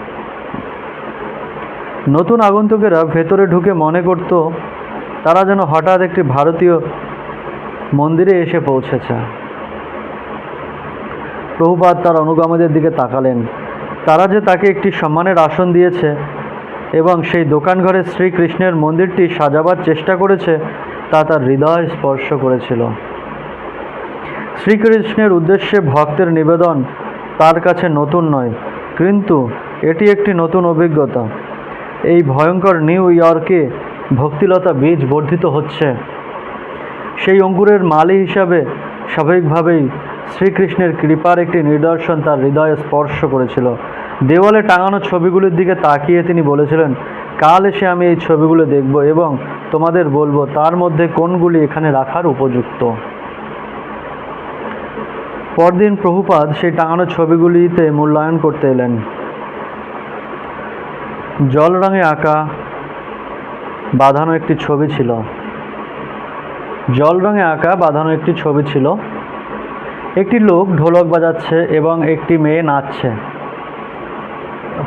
Speaker 1: নতুন আগন্তুকেরা ভেতরে ঢুকে মনে করত তারা যেন হঠাৎ একটি ভারতীয় মন্দিরে এসে পৌঁছেছে। প্রভুপাদ তার অনুগামীদের দিকে তাকালেন। তারা যে তাকে একটি সম্মানের আসন দিয়েছে এবং সেই দোকানঘরে শ্রীকৃষ্ণের মন্দিরটি সাজাবার চেষ্টা করেছে, তা তার হৃদয় স্পর্শ করেছিল। শ্রীকৃষ্ণের উদ্দেশ্যে ভক্তের নিবেদন তার কাছে নতুন নয়, কিন্তু এটি একটি নতুন অভিজ্ঞতা। এই ভয়ঙ্কর নিউ ইয়র্কে ভক্তিলতা বীজ বর্ধিত হচ্ছে। সেই অঙ্কুরের মালি হিসাবে স্বাভাবিকভাবেই শ্রীকৃষ্ণের কৃপার একটি নিদর্শন তার হৃদয়ে স্পর্শ করেছিল। দেওয়ালে টাঙানো ছবিগুলির দিকে তাকিয়ে তিনি বলেছিলেন, কাল এসে আমি এই ছবিগুলো দেখব এবং তোমাদের বলবো তার মধ্যে কোনগুলি এখানে রাখার উপযুক্ত। পরদিন প্রভুপাদ সেই টাঙানো ছবিগুলিতে মূল্যায়ন করতে এলেন। জল রঙে আঁকা বাঁধানো একটি ছবি ছিল। একটি লোক ঢোলক বাজাচ্ছে এবং একটি মেয়ে নাচছে।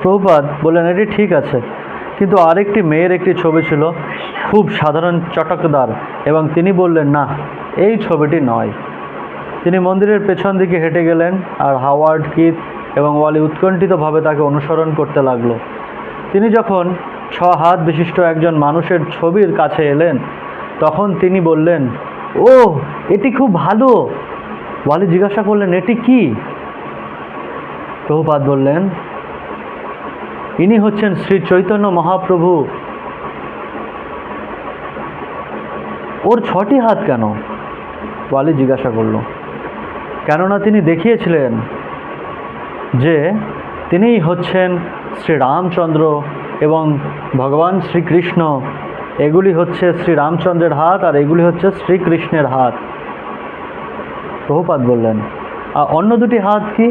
Speaker 1: প্রভুপাদ বললেন, এটি ঠিক আছে, কিন্তু আরেকটি মেয়ের একটি ছবি ছিল, খুব সাধারণ, চটকদার, এবং তিনি বললেন, না, এই ছবিটি নয়। তিনি মন্দিরের পেছন দিকে হেঁটে গেলেন, আর হাওয়ার্ড, কিথ এবং ওয়ালি উৎকণ্ঠিতভাবে তাকে অনুসরণ করতে লাগলো। তিনি যখন 6 হাত বিশিষ্ট একজন মানুষের ছবির কাছে এলেন, তখন তিনি বললেন, ও, এটি খুব ভালো। ওয়ালি জিজ্ঞাসা করলেন, এটি কি? প্রভুপাদ বললেন, ইনি হচ্ছেন শ্রী চৈতন্য মহাপ্রভু। ওর 6টি হাত কেন? ওয়ালি জিজ্ঞাসা করল। কেননা তিনি দেখিয়েছিলেন যে তিনিই হচ্ছেন শ্রী রামচন্দ্র এবং ভগবান শ্রীকৃষ্ণ। এগুলি হচ্ছে শ্রী রামচন্দ্রের হাত, আর এগুলি হচ্ছে শ্রীকৃষ্ণের হাত। প্রভুপাদ বললেন, আর অন্য দুটি হাত কি?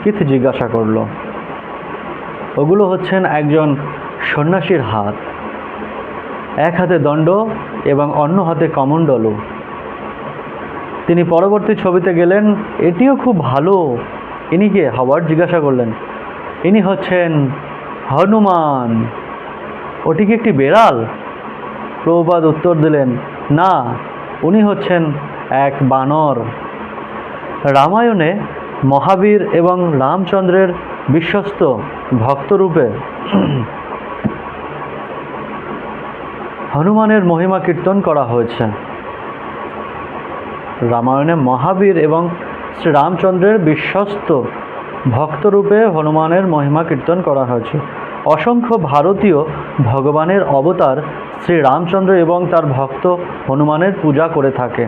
Speaker 1: কিথ জিজ্ঞাসা করল। ওগুলো হচ্ছেন একজন সন্ন্যাসীর হাত, এক হাতে দণ্ড এবং অন্য হাতে কমণ্ডলু। তিনি পরবর্তী ছবিতে গেলেন, এটিও খুব ভালো। ইনি কে? হাওয়ার্ড জিজ্ঞাসা করলেন। ইনি হচ্ছেন হনুমান। ওটি কি একটি বেড়াল? প্রভুপাদ উত্তর দিলেন, না, উনি হচ্ছেন এক বানর। রামায়ণে মহাবীর এবং রামচন্দ্রের বিশ্বস্ত ভক্তরূপে হনুমানের মহিমা কীর্তন করা হয়েছে। রামায়ণে মহাবীর এবং শ্রী রামচন্দ্রের বিশ্বস্ত ভক্তরূপে হনুমানের মহিমা কীর্তন করা হয়েছে। অসংখ্য ভারতীয় ভগবানের অবতার শ্রী রামচন্দ্র এবং তার ভক্ত হনুমানের পূজা করে থাকে,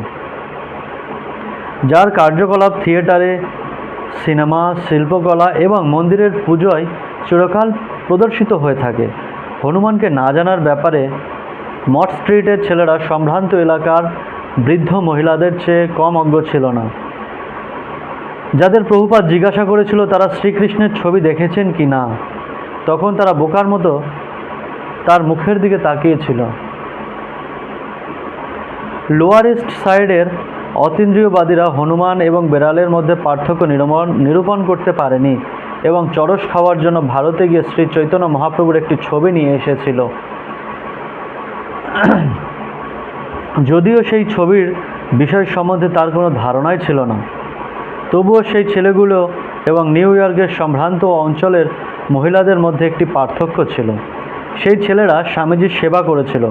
Speaker 1: যার কার্যকলাপ থিয়েটারে, সিনেমা, শিল্পকলা এবং মন্দিরের পুজোয় চিরকাল প্রদর্শিত হয়ে থাকে। হনুমানকে না জানার ব্যাপারে মঠ স্ট্রিটের ছেলেরা সম্ভ্রান্ত এলাকার বৃদ্ধ মহিলাদের চেয়ে কম অজ্ঞ ছিল না। যাদের প্রভুপাদ জিজ্ঞাসা করেছিল তারা শ্রীকৃষ্ণের ছবি দেখেছেন কি না, তখন তারা বোকার মতো তার মুখের দিকে তাকিয়েছিল। লোয়ার ইস্ট সাইডের অতীন্দ্রিয়বাদীরা হনুমান এবং বেড়ালের মধ্যে পার্থক্য নিরূপণ করতে পারেনি এবং চরস খাওয়ার জন্য ভারতে গিয়ে শ্রী চৈতন্য মহাপ্রভুর একটি ছবি নিয়ে এসেছিল। যদিও সেই ছবির বিষয় সম্বন্ধে তার কোনো ধারণাই ছিল না, তবুও সেই ছেলেগুলো এবং নিউ ইয়র্কের সম্ভ্রান্ত অঞ্চলের মহিলাদের মধ্যে একটি পার্থক্য ছিল। সেই ছেলেরা স্বামীজির সেবা করেছিল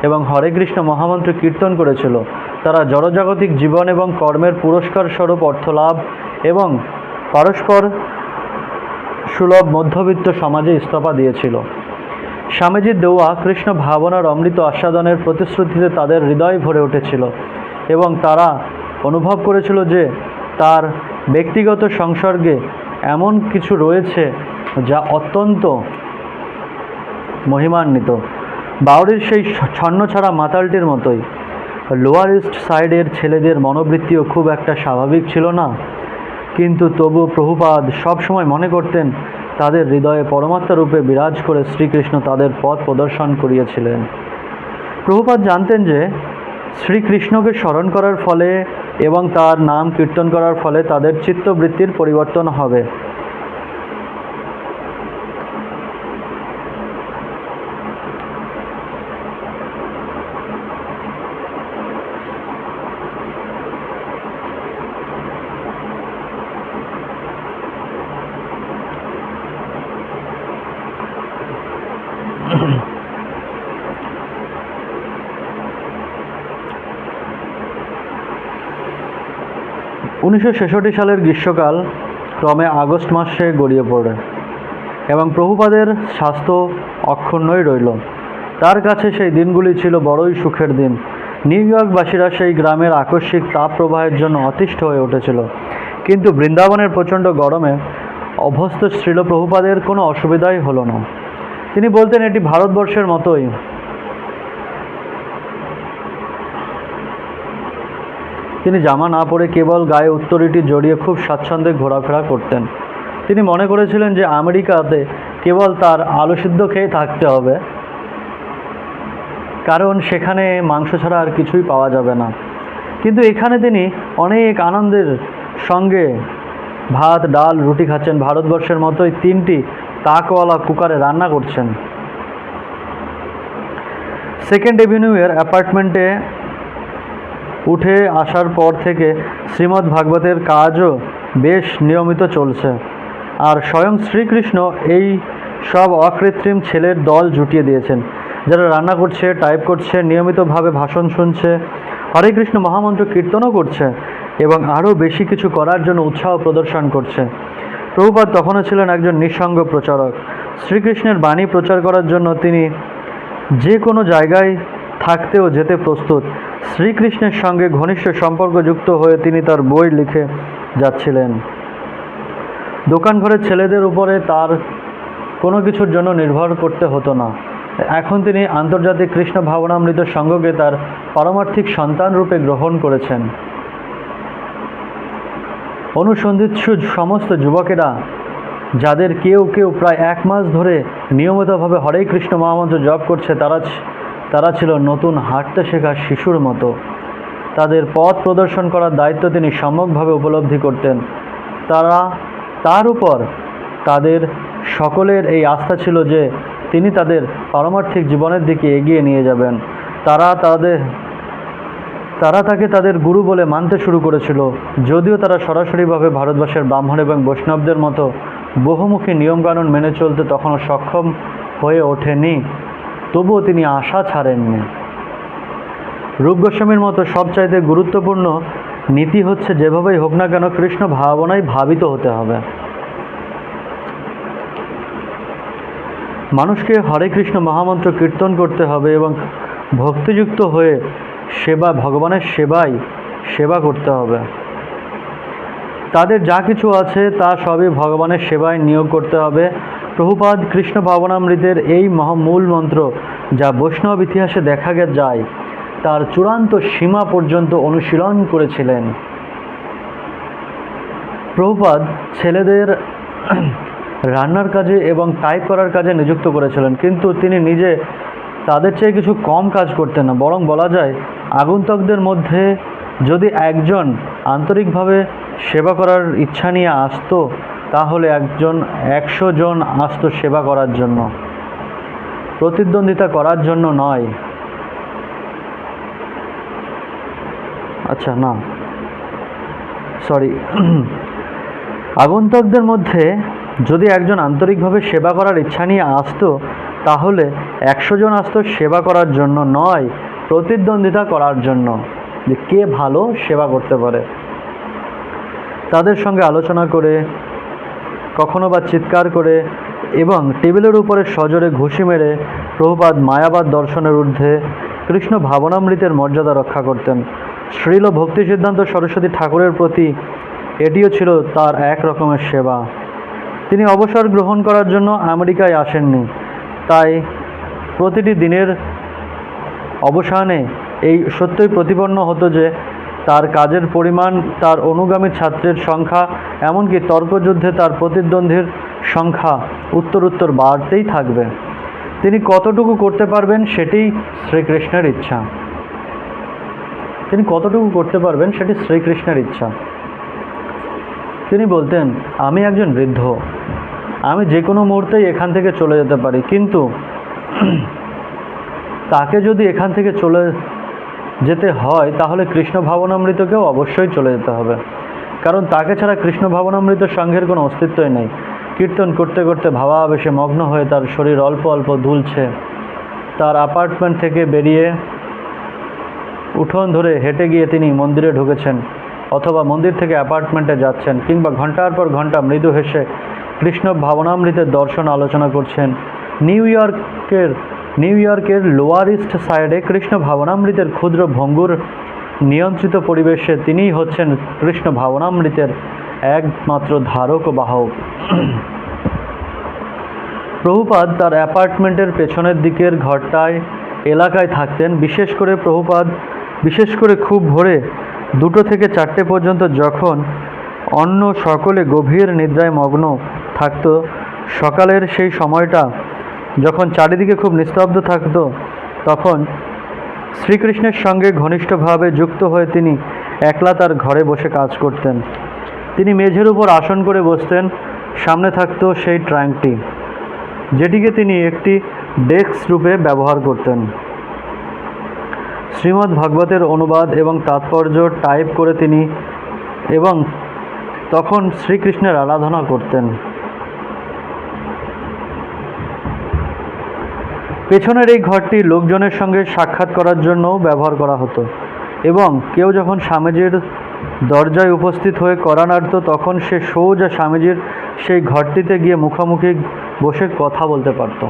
Speaker 1: এবং হরে কৃষ্ণ মহামন্ত্র কীর্তন করেছিল। তারা জড়জাগতিক জীবন এবং কর্মের পুরস্কার স্বরূপ অর্থলাভ এবং পরস্পর সুলভ মধ্যবিত্ত সমাজে ইস্তফা দিয়েছিল। স্বামীজির দেওয়া কৃষ্ণ ভাবনার অমৃত আস্বাদনের প্রতিশ্রুতিতে তাদের হৃদয় ভরে উঠেছিল এবং তারা অনুভব করেছিল যে তার ব্যক্তিগত সংসর্গে এমন কিছু রয়েছে যা অত্যন্ত মহিমান্বিত। বাউরির সেই ছন্নছাড়া মাতালটির মতোই লোয়ার ইস্ট সাইডের ছেলেদের মনোবৃত্তিও খুব একটা স্বাভাবিক ছিল না, কিন্তু তবু প্রভুপাদ সবসময় মনে করতেন তাদের হৃদয়ে পরমাত্মা রূপে বিরাজ করে শ্রীকৃষ্ণ তাদের পথ প্রদর্শন করিয়েছিলেন। প্রভুপাদ জানতেন যে শ্রীকৃষ্ণকে স্মরণ করার ফলে এবং তার নাম কীর্তন করার ফলে তাদের চিত্তবৃত্তির পরিবর্তন হবে। উনিশশো সালের গ্রীষ্মকাল ক্রমে আগস্ট মাসে গড়িয়ে পড়ে এবং প্রভুপাদের স্বাস্থ্য অক্ষুণ্ণই রইল। তার কাছে সেই দিনগুলি ছিল বড়ই সুখের দিন। নিউ ইয়র্কবাসীরা সেই গ্রামের আকস্মিক তাপ প্রবাহের জন্য অতিষ্ঠ হয়ে উঠেছিল, কিন্তু বৃন্দাবনের প্রচণ্ড গরমে অভ্যস্ত শ্রীল প্রভুপাদের কোনো অসুবিধাই হলো না। তিনি বলতেন, এটি ভারতবর্ষের মতোই। তিনি জামা না পরে কেবল গায়ে উত্তরীটি জড়িয়ে খুব স্বাচ্ছন্দ্যে ঘোরাফেরা করতেন। তিনি মনে করেছিলেন যে আমেরিকাতে কেবল তার আলু সিদ্ধ খেয়ে থাকতে হবে, কারণ সেখানে মাংস ছাড়া আর কিছুই পাওয়া যাবে না। কিন্তু এখানে তিনি অনেক আনন্দের সঙ্গে ভাত, ডাল, রুটি খাচ্ছেন। ভারতবর্ষের মতোই 3টি তাকওয়ালা কুকারে রান্না করছেন। সেকেন্ড এভিনিউয়ের অ্যাপার্টমেন্টে উঠে আসার পর থেকে শ্রীমদ্ ভাগবতের কাজও বেশ নিয়মিত চলছে, আর স্বয়ং শ্রীকৃষ্ণ এই সব অকৃত্রিম ছেলের দল জুটিয়ে দিয়েছেন, যারা রান্না করছে, টাইপ করছে, নিয়মিতভাবে ভাষণ শুনছে, হরে কৃষ্ণ মহামন্ত্র কীর্তনও করছে এবং আরও বেশি কিছু করার জন্য উৎসাহ প্রদর্শন করছে। প্রভুপাদ তখনও ছিলেন একজন নিঃসঙ্গ প্রচারক। শ্রীকৃষ্ণের বাণী প্রচার করার জন্য তিনি যে কোনো জায়গায় থাকতেও যেতে প্রস্তুত। শ্রীকৃষ্ণের সঙ্গে ঘনিষ্ঠ সম্পর্কযুক্ত হয়ে তিনি তার বই লিখে যাচ্ছিলেন। দোকানঘরের ছেলেদের উপরে তার কোনো কিছুর জন্য নির্ভর করতে হতো না। এখন তিনি আন্তর্জাতিক কৃষ্ণ ভাবনামৃত সংঘকে তার পারমার্থিক সন্তান রূপে গ্রহণ করেছেন। অনুসন্ধিৎসু সমস্ত যুবকেরা, যাদের কেউ কেউ প্রায় 1 মাস ধরে নিয়মিতভাবে হরে কৃষ্ণ মহামন্ত্র জপ করছে, তারা ছিল নতুন হাঁটতে শেখা শিশুর মতো। তাদের পথ প্রদর্শন করার দায়িত্ব তিনি সম্যকভাবে উপলব্ধি করতেন। তার উপর তাদের সকলের এই আস্থা ছিল যে তিনি তাদের পারমার্থিক জীবনের দিকে এগিয়ে নিয়ে যাবেন। তারা তাকে তাদের গুরু বলে মানতে শুরু করেছিল, যদিও তারা সরাসরিভাবে ভারতবর্ষের ব্রাহ্মণ এবং বৈষ্ণবদের মতো বহুমুখী নিয়মকানুন মেনে চলতে তখনও সক্ষম হয়ে ওঠেনি। তবুও তিনি আশা ছাড়েননি। রূপ গোস্বামীর মতো সবচাইতে গুরুত্বপূর্ণ নীতি হচ্ছে, যেভাবেই হোক না কেন কৃষ্ণ ভাবনায় ভাবিত হতে হবে। মানুষকে হরে কৃষ্ণ মহামন্ত্র কীর্তন করতে হবে এবং ভক্তিযুক্ত হয়ে ভগবানের সেবা করতে হবে। তাদের যা কিছু আছে তা সবই ভগবানের সেবায় নিয়োগ করতে হবে। প্রভুপাদ কৃষ্ণ ভাবনামৃতের এই মূল মন্ত্র যা বৈষ্ণব ইতিহাসে দেখা যায় তার চূড়ান্ত সীমা পর্যন্ত অনুশীলন করেছিলেন। প্রভুপাদ ছেলেদের রান্নার কাজে এবং টাইপ করার কাজে নিযুক্ত করেছিলেন, কিন্তু তিনি নিজে তাদের চেয়ে কিছু কম কাজ করতেন না। বরং বলা যায় আগন্তুকদের মধ্যে যদি একজন আন্তরিকভাবে সেবা করার ইচ্ছা নিয়ে আসতো তাহলে 100 জন আসতো সেবা করার জন্য, প্রতিদ্বন্দ্বিতা করার জন্য নয়। আগন্তুকদের মধ্যে যদি একজন আন্তরিকভাবে সেবা করার ইচ্ছা নিয়ে আসতো তাহলে 100 জন আসতো সেবা করার জন্য নয়, প্রতিদ্বন্দ্বিতা করার জন্য, যে কে ভালো সেবা করতে পারে। তাদের সঙ্গে আলোচনা করে, কখনো বা চিৎকার করে এবং টেবিলের উপরে সজোরে ঘুষি মেরে প্রভুপাদ মায়াবাদ দর্শনের ঊর্ধ্বে কৃষ্ণ ভাবনামৃতের মর্যাদা রক্ষা করতেন। শ্রীল ভক্তি সিদ্ধান্ত সরস্বতী ঠাকুরের প্রতি এটিও ছিল তার এক রকমের সেবা। তিনি অবসর গ্রহণ করার জন্য আমেরিকায় আসেননি, তাই প্রতিটি দিনের অবসানে এই সত্যই প্রতিপন্ন হতো যে তার কাজের পরিমাণ, তার অনুগামী ছাত্রের সংখ্যা, এমনকি তর্কযুদ্ধে তার প্রতিদ্বন্দ্বীর সংখ্যা উত্তরোত্তর বাড়তেই থাকবে। তিনি কতটুকু করতে পারবেন সেটি শ্রীকৃষ্ণের ইচ্ছা। তিনি বলতেন, আমি একজন বৃদ্ধ, আমি যে কোনো মুহূর্তেই এখান থেকে চলে যেতে পারি, কিন্তু তাকে যদি এখান থেকে চলে যেতে হয় তাহলে কৃষ্ণ ভাবনামৃতকেও অবশ্যই চলে যেতে হবে, কারণ তাকে ছাড়া কৃষ্ণ ভাবনামৃত সংঘের কোনো অস্তিত্বই নেই। কীর্তন করতে করতে ভাবাবেশে মগ্ন হয়ে তার শরীর অল্প অল্প দুলছে। তার অ্যাপার্টমেন্ট থেকে বেরিয়ে উঠোন ধরে হেঁটে গিয়ে তিনি মন্দিরে ঢুকেছেন, অথবা মন্দির থেকে অ্যাপার্টমেন্টে যাচ্ছেন, কিংবা ঘন্টার পর ঘন্টা মৃদু হেসে কৃষ্ণ ভাবনামৃতের দর্শন আলোচনা করছেন। নিউ ইয়র্কের লোয়ার ইস্ট সাইডে কৃষ্ণ ভাবনামৃতের ক্ষুদ্র ভঙ্গুর নিয়ন্ত্রিত পরিবেশে তিনিই হচ্ছেন কৃষ্ণ ভাবনামৃতের একমাত্র ধারক ও বাহক। প্রভুপাদ তার অ্যাপার্টমেন্টের পেছনের দিকের এলাকায় থাকতেন। বিশেষ করে খুব ভোরে 2 থেকে 4টে পর্যন্ত, যখন অন্য সকলে গভীর নিদ্রায় মগ্ন থাকত। সকালের সেই সময়টা যখন চারিদিকে খুব নিস্তব্ধ থাকত, তখন শ্রীকৃষ্ণের সঙ্গে ঘনিষ্ঠভাবে যুক্ত হয়ে তিনি একলা তার ঘরে বসে কাজ করতেন। তিনি মেঝের উপর আসন করে বসতেন। সামনে থাকত সেই ট্রাঙ্কটি, যেটিকে তিনি একটি ডেস্ক রূপে ব্যবহার করতেন। শ্রীমদ্ ভাগবতের অনুবাদ এবং তাৎপর্য টাইপ করে তিনি এবং তখন শ্রীকৃষ্ণের আরাধনা করতেন। পেছনের এই ঘরটি লোকজনের সঙ্গে সাক্ষাৎ করার জন্যও ব্যবহার করা হতো, এবং কেউ যখন স্বামীজির দরজায় উপস্থিত হয়ে কড়া নাড়ত তখন সে সোজা স্বামীজির সেই ঘরটিতে গিয়ে মুখোমুখি বসে কথা বলতে পারত।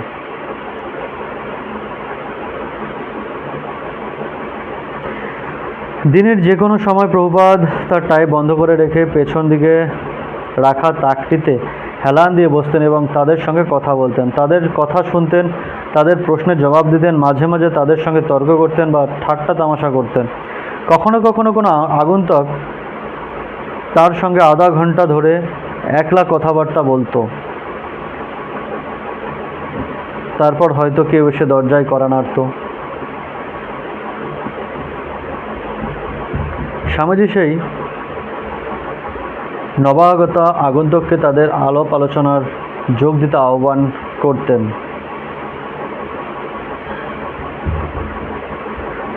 Speaker 1: দিনের যে কোনো সময় প্রভুপাদ তার টাইপ বন্ধ করে রেখে পেছন দিকে রাখা তাকটিতে হেলান দিয়ে বসতেন এবং তাদের সঙ্গে কথা বলতেন, তাদের কথা শুনতেন, তাদের প্রশ্নের জবাব দিতেন, মাঝে মাঝে তাদের সঙ্গে তর্ক করতেন বা ঠাট্টা তামাশা করতেন। কখনো কখনো কোনো আগন্তুক তার সঙ্গে আধা ঘন্টা ধরে একলা কথাবার্তা বলতো। তারপর হয়তো কেউ এসে দরজায় কড়া নাড়ত। স্বামীজি সেই নবাগত আগন্তুককে তাদের আলাপ আলোচনার যোগ দিতে আহ্বান করতেন।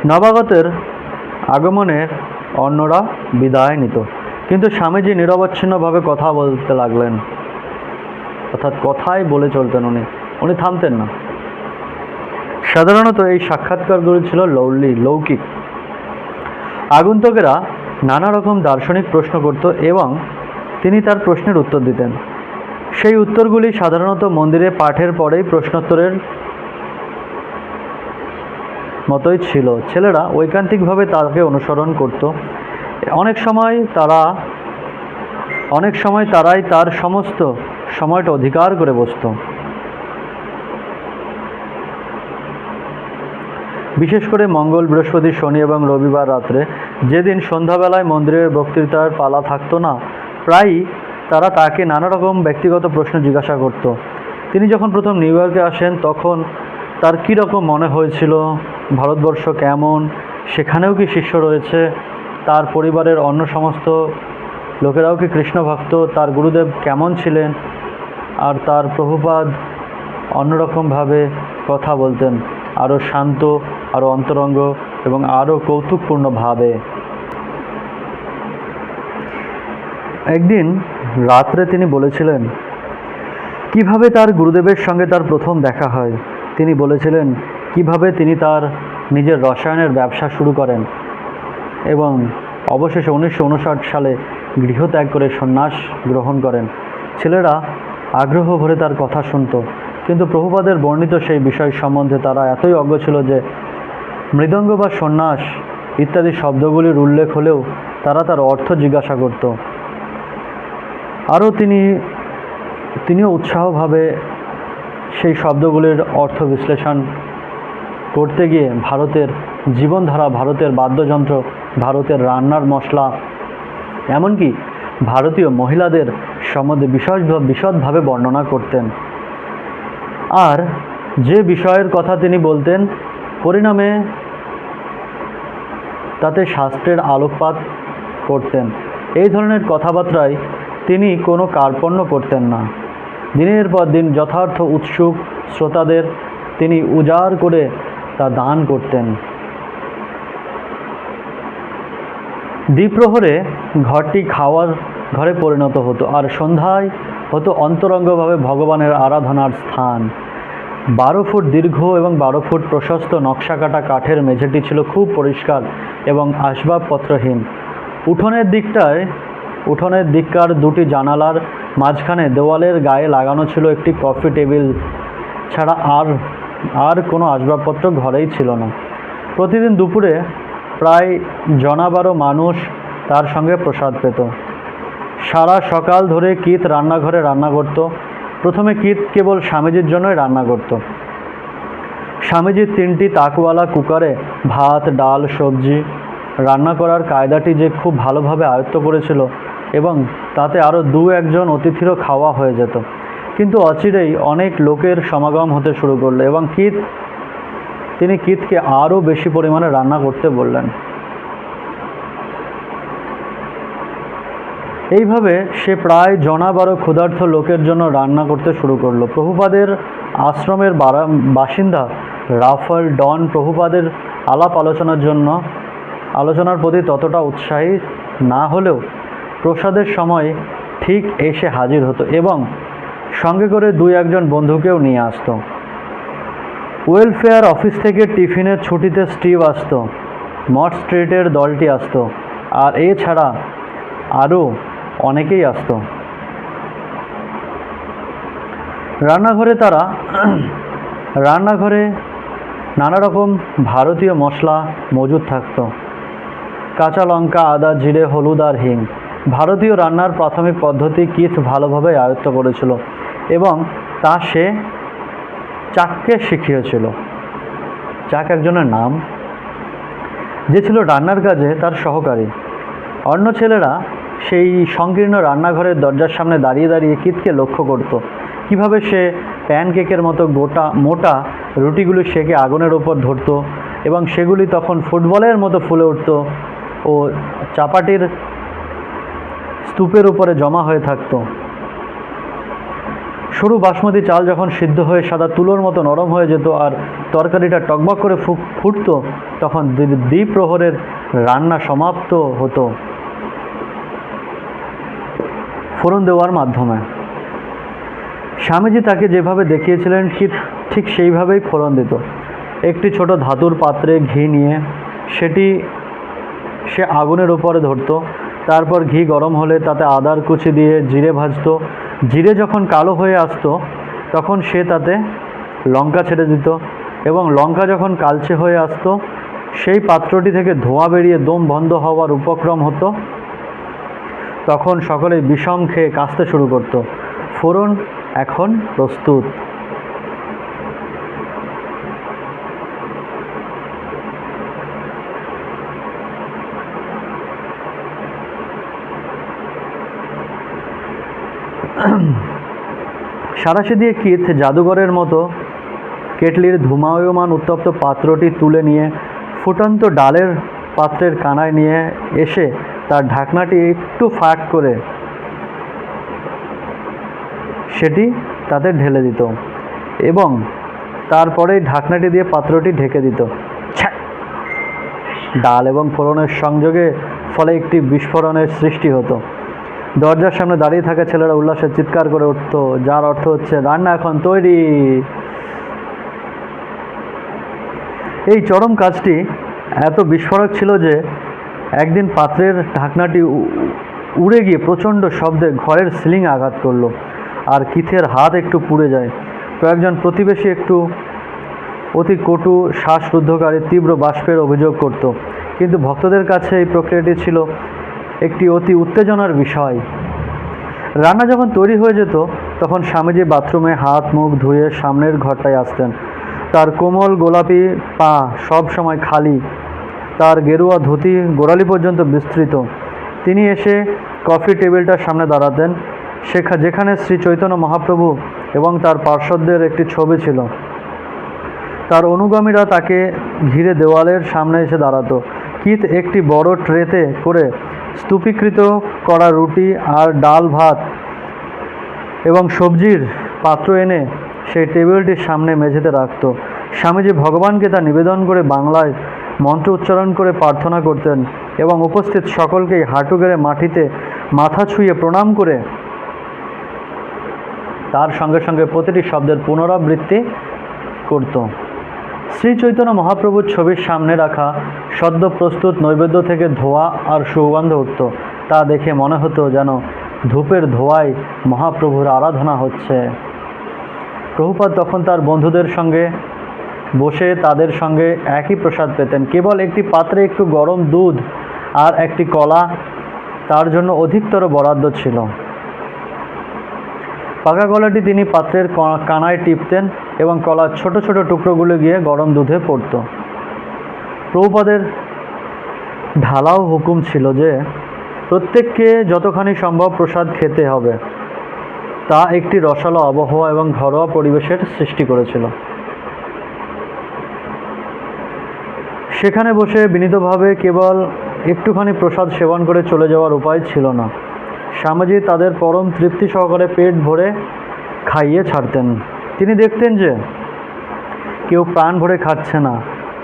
Speaker 1: নবাগতের আগমনের অন্যরা বিদায় নিত, কিন্তু স্বামীজি নিরবচ্ছিন্নভাবে কথা বলতে লাগলেন, অর্থাৎ কথাই বলে চলতেন। উনি থামতেন না। সাধারণত এই সাক্ষাৎকারগুলি ছিল লৌকিক। আগন্তুকেরা নানা রকম দার্শনিক প্রশ্ন করত এবং তিনি তার প্রশ্নের উত্তর দিতেন। সেই উত্তরগুলি সাধারণত মন্দিরে পাঠের পরেই প্রশ্নোত্তরের মতোই ছিল। ছেলেরা ঐকান্তিকভাবে তাকে অনুসরণ করত। অনেক সময় তারাই তার সমস্ত সময়টা অধিকার করে বসত। বিশেষ করে মঙ্গল, বৃহস্পতি, শনি এবং রবিবার রাত্রে, যেদিন সন্ধ্যাবেলায় মন্দিরের বক্তৃতার পালা থাকতো না, প্রায়ই তারা তাকে নানা রকম ব্যক্তিগত প্রশ্ন জিজ্ঞাসা করত। তিনি যখন প্রথম নিউ ইয়র্কে আসেন তখন তার কী রকম মনে হয়েছিল, ভারতবর্ষ কেমন, সেখানেও কি শিষ্য রয়েছে, তার পরিবারের অন্য সমস্ত লোকেরাও কি কৃষ্ণ ভক্ত, তার গুরুদেব কেমন ছিলেন, আর তার প্রভুপাদ অন্যরকমভাবে কথা বলতেন, আরও শান্ত, আরও অন্তরঙ্গ এবং আরও কৌতুকপূর্ণভাবে। একদিন রাত্রে তিনি বলেছিলেন কিভাবে তার গুরুদেবের সঙ্গে তার প্রথম দেখা হয়। তিনি বলেছিলেন কিভাবে তিনি তার নিজের রসায়নের ব্যবসা শুরু করেন এবং অবশেষে 1959 সালে গৃহত্যাগ করে সন্ন্যাস গ্রহণ করেন। ছেলেরা আগ্রহ ভরে তার কথা শুনত, কিন্তু প্রভুপাদের বর্ণিত সেই বিষয় সম্বন্ধে তারা এতই অজ্ঞ ছিল যে মৃদঙ্গ বা সন্ন্যাস ইত্যাদি শব্দগুলির উল্লেখ হলেও তারা তার অর্থ জিজ্ঞাসা করত। আরও তিনিও উৎসাহভাবে সেই শব্দগুলির অর্থ বিশ্লেষণ করতে গিয়ে ভারতের জীবনধারা, ভারতের বাদ্যযন্ত্র, ভারতের রান্নার মশলা, এমনকি ভারতীয় মহিলাদের সম্বন্ধে বিশদভাবে বর্ণনা করতেন। আর যে বিষয়ের কথা তিনি বলতেন, পরিণামে তাতে শাস্ত্রের আলোকপাত করতেন। এই ধরনের কথাবার্তায় তিনি কোনো কার্পণ্য করতেন না। দিনের পর দিন যথার্থ উৎসুক শ্রোতাদের তিনি উজাড় করে তা দান করতেন। দ্বিপ্রহরে ঘরটি খাওয়ার ঘরে পরিণত হতো, আর সন্ধ্যায় হতো অন্তরঙ্গভাবে ভগবানের আরাধনার স্থান। 12 ফুট দীর্ঘ এবং 12 ফুট প্রশস্ত নকশাকাটা কাঠের মেঝেটি ছিল খুব পরিষ্কার এবং আসবাবপত্রহীন। উঠোনের দিককার দুটি জানালার মাঝখানে দেওয়ালের গায়ে লাগানো ছিল একটি কফি টেবিল ছাড়া আর কোনো আসবাবপত্র ঘরেই ছিল না। প্রতিদিন দুপুরে প্রায় 12 মানুষ তার সঙ্গে প্রসাদ পেত। সারা সকাল ধরে কিত রান্নাঘরে রান্না করত। প্রথমে কিত কেবল স্বামীজির জন্যই রান্না করত। স্বামীজির 3টি তাকওয়ালা কুকারে ভাত, ডাল, সবজি রান্না করার কায়দাটি যে খুব ভালোভাবে আয়ত্ত করেছিল এবং তাতে আরও 2-1 অতিথিরও খাওয়া হয়ে যেত। কিন্তু অচিরেই অনেক লোকের সমাগম হতে শুরু করলো এবং তিনি কিতকে আরও বেশি পরিমাণে রান্না করতে বললেন। এইভাবে সে প্রায় 12 ক্ষুধার্ত লোকের জন্য রান্না করতে শুরু করলো। প্রভুপাদের আশ্রমের বাসিন্দা রাফাল ডন প্রভুপাদের আলোচনার প্রতি ততটা উৎসাহী না হলেও প্রসাদের সময় ঠিক এসে হাজির হতো এবং সঙ্গে করে 2-1 বন্ধুকেও নিয়ে আসতো। ওয়েলফেয়ার অফিস থেকে টিফিনের ছুটিতে স্টিভ আসতো, মঠ স্ট্রিটের দলটি আসতো, আর এছাড়া আরও অনেকেই আসতো। রান্নাঘরে নানা রকম ভারতীয় মশলা মজুদ থাকতো, কাঁচা লঙ্কা, আদা, জিরে, হলুদ আর হিং। ভারতীয় রান্নার প্রাথমিক পদ্ধতি কিথ ভালোভাবে আয়ত্ত করেছিল এবং তা সে চাককে শিখিয়েছিল। চাক একজনের নাম, যে ছিল রান্নার কাজে তার সহকারী। অন্য ছেলেরা সেই সংকীর্ণ রান্নাঘরের দরজার সামনে দাঁড়িয়ে দাঁড়িয়ে কিথকে লক্ষ্য করত, কিভাবে সে প্যানকেকের মতো মোটা রুটিগুলি সেকে আগুনের ওপর ধরত এবং সেগুলি তখন ফুটবলের মতো ফুলে উঠত ও চাপাটির স্তূপের উপরে জমা হয়ে থাকত। সরু বাসমতি চাল যখন সিদ্ধ হয়ে সাদা তুলোর মতো নরম হয়ে যেত আর তরকারিটা টকবক করে ফুটত, তখন দ্বিপ্রহরের রান্না সমাপ্ত হতো ফোড়ন দেওয়ার মাধ্যমে। স্বামীজি তাকে যেভাবে দেখিয়েছিলেন ঠিক সেইভাবেই ফোড়ন দিত। একটি ছোট ধাতুর পাত্রে ঘি নিয়ে সেটি সে আগুনের উপরে ধরত। তারপর ঘি গরম হলে তাতে আদার কুচি দিয়ে জিরে ভাজত। জিরে যখন কালো হয়ে আসতো তখন সে তাতে লঙ্কা ছেড়ে দিত এবং লঙ্কা যখন কালচে হয়ে আসতো সেই পাত্রটি থেকে ধোঁয়া বেরিয়ে দম বন্ধ হওয়ার উপক্রম হতো। তখন সকলেই বিষম খেয়ে কাশতে শুরু করত। ফোড়ন এখন প্রস্তুত। সাঁড়াশি দিয়ে কিথ জাদুঘরের মতো কেটলির ধূমায়মান উত্তপ্ত পাত্রটি তুলে নিয়ে ফুটন্ত ডালের পাত্রের কানায় নিয়ে এসে তার ঢাকনাটি একটু ফাঁক করে সেটি তাতে ঢেলে দিত এবং তারপরে ঢাকনাটি দিয়ে পাত্রটি ঢেকে দিত। ডাল এবং ফোড়নের সংযোগে ফলে একটি বিস্ফোরণের সৃষ্টি হতো। দরজার সামনে দাঁড়িয়ে থাকা ছেলেরা উল্লাসে চিৎকার করে উঠত, যার অর্থ হচ্ছে রান্না এখন তৈরি। এই চরম কাজটি এত বিস্ফোরক ছিল যে একদিন পাত্রের ঢাকনাটি উড়ে গিয়ে প্রচণ্ড শব্দে ঘরের সিলিংয়ে আঘাত করলো, আর কিথের হাত একটু পুড়ে যায়। কয়েকজন প্রতিবেশী একটু অতি কটু শ্বাসরুদ্ধকারী তীব্র বাষ্পের অভিযোগ করত, কিন্তু ভক্তদের কাছে এই প্রক্রিয়াটি ছিল একটি অতি উত্তেজনার বিষয়। রান্না যখন তৈরি হয়ে যেত তখন স্বামীজি বাথরুমে হাত মুখ ধুয়ে সামনের ঘরটায় আসতেন। তার কোমল গোলাপি পা সব সময় খালি, তার গেরুয়া ধুতি গোড়ালি পর্যন্ত বিস্তৃত। তিনি এসে কফি টেবিলটার সামনে দাঁড়াতেন, যেখানে শ্রী চৈতন্য মহাপ্রভু এবং তার পার্শ্বদের একটি ছবি ছিল। তার অনুগামীরা তাকে ঘিরে দেওয়ালের সামনে এসে দাঁড়াতো। কিথ একটি বড় ট্রেতে করে স্তূপীকৃত করা রুটি আর ডাল ভাত এবং সবজির পাত্র এনে সেই টেবিলটির সামনে মেঝেতে রাখত। স্বামীজি ভগবানকে তা নিবেদন করে বাংলায় মন্ত্র উচ্চারণ করে প্রার্থনা করতেন এবং উপস্থিত সকলকেই হাঁটু গেড়ে মাটিতে মাথা ছুঁয়ে প্রণাম করে তার সঙ্গে সঙ্গে প্রতিটি শব্দের পুনরাবৃত্তি করত। শ্রী চৈতন্য মহাপ্রভুর ছবির সামনে রাখা সদ্য প্রস্তুত নৈবেদ্য থেকে ধোঁয়া আর সুগন্ধ উঠত। তা দেখে মনে হতো যেন ধূপের ধোঁয়ায় মহাপ্রভুর আরাধনা হচ্ছে। প্রভুপাদ তখন তার বন্ধুদের সঙ্গে বসে তাদের সঙ্গে একই প্রসাদ পেতেন। কেবল একটি পাত্রে একটু গরম দুধ আর একটি কলা তার জন্য অধিকতর বরাদ্দ ছিল। পাকা কলাটি তিনি পাত্রের কানায় টিপতেন এবং কলার ছোট ছোট টুকরোগুলো গিয়ে গরম দুধে পড়ত। প্রভুপাদের ঢালাও হুকুম ছিল যে প্রত্যেককে যতখানি সম্ভব প্রসাদ খেতে হবে। তা একটি রসালো আবহাওয়া এবং ঘরোয়া পরিবেশের সৃষ্টি করেছিল। সেখানে বসে বিনীতভাবে কেবল একটুখানি প্রসাদ সেবন করে চলে যাওয়ার উপায় ছিল না। স্বামীজি তাদের পরম তৃপ্তি সহকারে পেট ভরে খাইয়ে ছাড়তেন। তিনি দেখতেন যে কেউ প্রাণ ভরে খাচ্ছে না,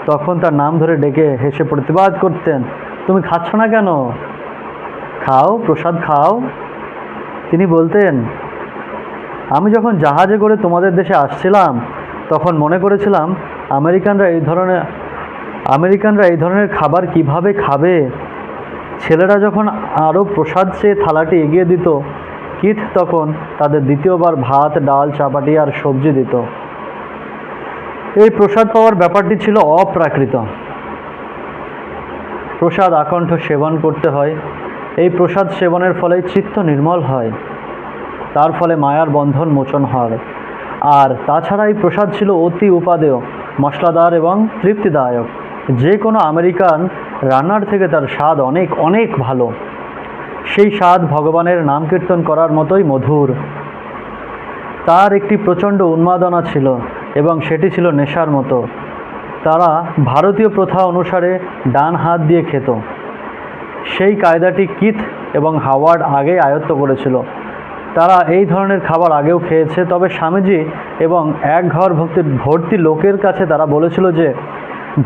Speaker 1: তখন তার নাম ধরে ডেকে হেসে প্রতিবাদ করতেন, তুমি খাচ্ছ না কেন? খাও, প্রসাদ খাও। তিনি বলতেন, আমি যখন জাহাজে করে তোমাদের দেশে আসছিলাম তখন মনে করেছিলাম আমেরিকানরা এই ধরনের খাবার কিভাবে খাবে। ছেলেরা যখন আরও প্রসাদ চেয়ে থালাটি এগিয়ে দিত, কিথ তখন তাদের দ্বিতীয়বার ভাত, ডাল, চাপাটি আর সবজি দিত। এই প্রসাদ পাওয়ার ব্যাপারটি ছিল অপ্রাকৃত। প্রসাদ আকণ্ঠ সেবন করতে হয়। এই প্রসাদ সেবনের ফলে চিত্ত নির্মল হয়, তার ফলে মায়ার বন্ধন মোচন হয়। আর তাছাড়া এই প্রসাদ ছিল অতি উপাদেয়, মশলাদার এবং তৃপ্তিদায়ক। যে কোনো আমেরিকান রান্নার থেকে তার স্বাদ অনেক অনেক ভালো। সেই স্বাদ ভগবানের নাম কীর্তন করার মতোই মধুর। তার একটি প্রচণ্ড উন্মাদনা ছিল এবং সেটি ছিল নেশার মতো। তারা ভারতীয় প্রথা অনুসারে ডান হাত দিয়ে খেত। সেই কায়দাটি কিথ এবং হাওয়ার্ড আগেই আয়ত্ত করেছিল। তারা এই ধরনের খাবার আগেও খেয়েছে, তবে স্বামীজি এবং এক ঘর ভর্তি লোকের কাছে তারা বলেছিল যে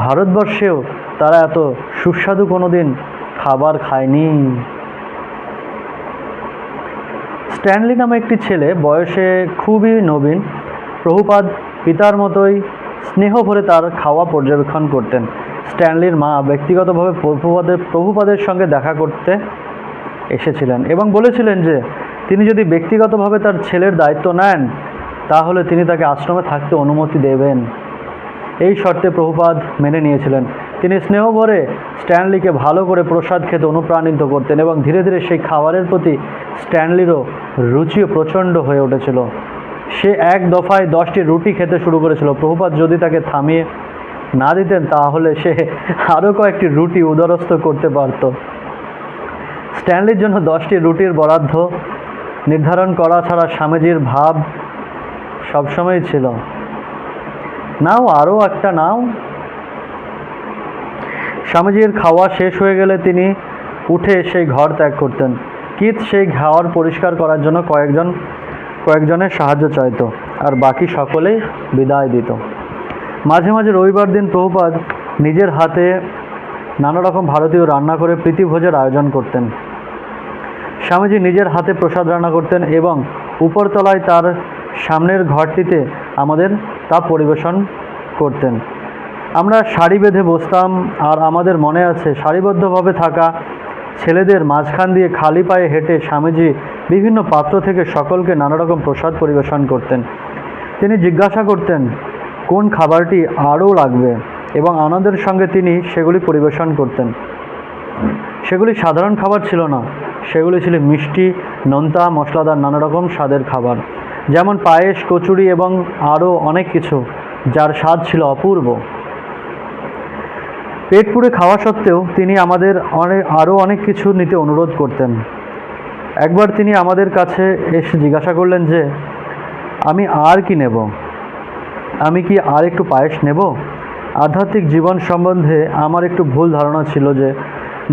Speaker 1: ভারতবর্ষেও তারা এত সুস্বাদু কোনোদিন খাবার খায়নি। স্ট্যানলি নামে একটি ছেলে, বয়সে খুবই নবীন। প্রভুপাদ পিতার মতোই স্নেহ ভরে তার খাওয়া পর্যবেক্ষণ করতেন। স্ট্যানলির মা ব্যক্তিগতভাবে প্রভুপাদের সঙ্গে দেখা করতে এসেছিলেন এবং বলেছিলেন যে তিনি যদি ব্যক্তিগতভাবে তার ছেলের দায়িত্ব নেন তাহলে তিনি তাকে আশ্রমে থাকতে অনুমতি দেবেন। এই শর্তে প্রভুপাদ মেনে নিয়েছিলেন। তিনি স্নেহ ভরে স্ট্যানলিকে ভালো করে প্রসাদ খেতে অনুপ্রাণিত করতেন এবং ধীরে ধীরে সেই খাবারের প্রতি স্ট্যানলিরও রুচিও প্রচণ্ড হয়ে উঠেছিল। সে এক দফায় 10টি রুটি খেতে শুরু করেছিল। প্রভুপাদ যদি তাকে থামিয়ে না দিতেন তাহলে সে আরও কয়েকটি রুটি উদরস্থ করতে পারত। স্ট্যানলির জন্য 10টি রুটির বরাদ্দ নির্ধারণ করা ছাড়া স্বামীজির ভাব সবসময় ছিল। নাও, আরও একটা নাও। স্বামীজির খাওয়া শেষ হয়ে গেলে তিনি উঠে সেই ঘর ত্যাগ করতেন। কিথ সেই ঘর পরিষ্কার করার জন্য কয়েকজনের সাহায্য চাইত, আর বাকি সকলেই বিদায় দিত। মাঝে মাঝে রবিবার দিন প্রভুপাদ নিজের হাতে নানা রকম ভারতীয় রান্না করে প্রীতিভোজের আয়োজন করতেন। স্বামীজি নিজের হাতে প্রসাদ রান্না করতেন এবং উপরতলায় তার সামনের ঘরটিতে আমাদের তা পরিবেশন করতেন। আমরা সারি বেঁধে বসতাম, আর আমাদের মনে আছে সারিবদ্ধভাবে থাকা ছেলেদের মাঝখান দিয়ে খালি পায়ে হেঁটে স্বামীজি বিভিন্ন পাত্র থেকে সকলকে নানা রকম প্রসাদ পরিবেশন করতেন। তিনি জিজ্ঞাসা করতেন কোন খাবারটি আরও লাগবে, এবং আনন্দের সঙ্গে তিনি সেগুলি পরিবেশন করতেন। সেগুলি সাধারণ খাবার ছিল না, সেগুলি ছিল মিষ্টি, নোনতা, মশলাদার নানা রকম স্বাদের খাবার, যেমন পায়েস, কচুরি এবং আরও অনেক কিছু, যার স্বাদ ছিল অপূর্ব। পেট পুড়ে খাওয়া সত্ত্বেও তিনি আমাদের আরও অনেক কিছু নিতে অনুরোধ করতেন। একবার তিনি আমাদের কাছে এসে জিজ্ঞাসা করলেন যে আমি আর কি নেব, আমি কি আর একটু পায়েস নেব? আধ্যাত্মিক জীবন সম্বন্ধে আমার একটু ভুল ধারণা ছিল যে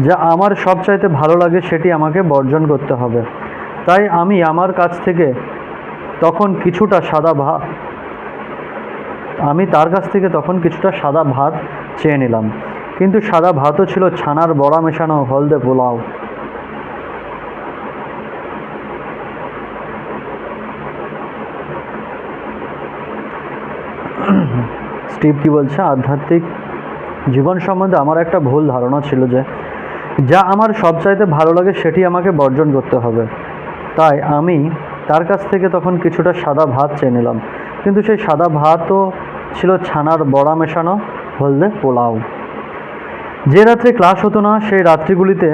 Speaker 1: যা আমার সবচাইতে ভালো লাগে সেটি আমাকে বর্জন করতে হবে। তাই আমি আমার কাছ থেকে তখন কিছুটা সাদা ভাত চেয়ে নিলাম, কিন্তু সাদা ভাতও ছিল ছানার বড়া মেশানো হলদে পোলাও। স্টিভ কি বলছে, আধ্যাত্মিক জীবন সম্বন্ধে আমার একটা ভুল ধারণা ছিল যে যা আমার সবচাইতে ভালো লাগে সেটি আমাকে বর্জন করতে হবে। তাই আমি তার কাছ থেকে তখন কিছুটা সাদা ভাত চেয়ে নিলাম, কিন্তু সেই সাদা ভাতও ছিল ছানার বড়া মেশানো হলদে পোলাও। যে রাত্রে ক্লাস হতো না সেই রাত্রিগুলিতে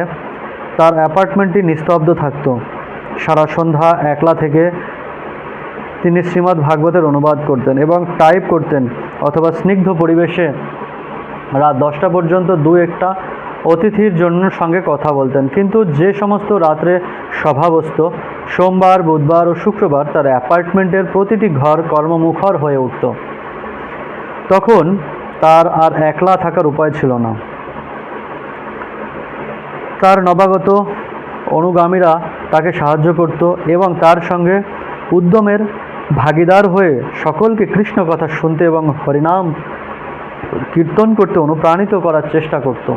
Speaker 1: তার অ্যাপার্টমেন্টটি নিস্তব্ধ থাকত। সারা সন্ধ্যা একলা থেকে তিনি শ্রীমদ্ ভাগবতের অনুবাদ করতেন এবং টাইপ করতেন, অথবা স্নিগ্ধ পরিবেশে রাত 10টা পর্যন্ত দু একটা অতিথির জন্য সঙ্গে কথা বলতেন। কিন্তু যে সমস্ত রাত্রে সভা বসত, সোমবার, বুধবার ও শুক্রবার তার অ্যাপার্টমেন্টের প্রতিটি ঘর কর্মমুখর হয়ে উঠত। তখন তার আর একলা থাকার উপায় ছিল না। তার নবাগত অনুগামীরা তাকে সাহায্য করত এবং তার সঙ্গে উদ্যমের ভাগীদার হয়ে সকলকে কৃষ্ণ কথা শুনতে এবং হরিনাম কীর্তন করতে অনুপ্রাণিত করার চেষ্টা করত।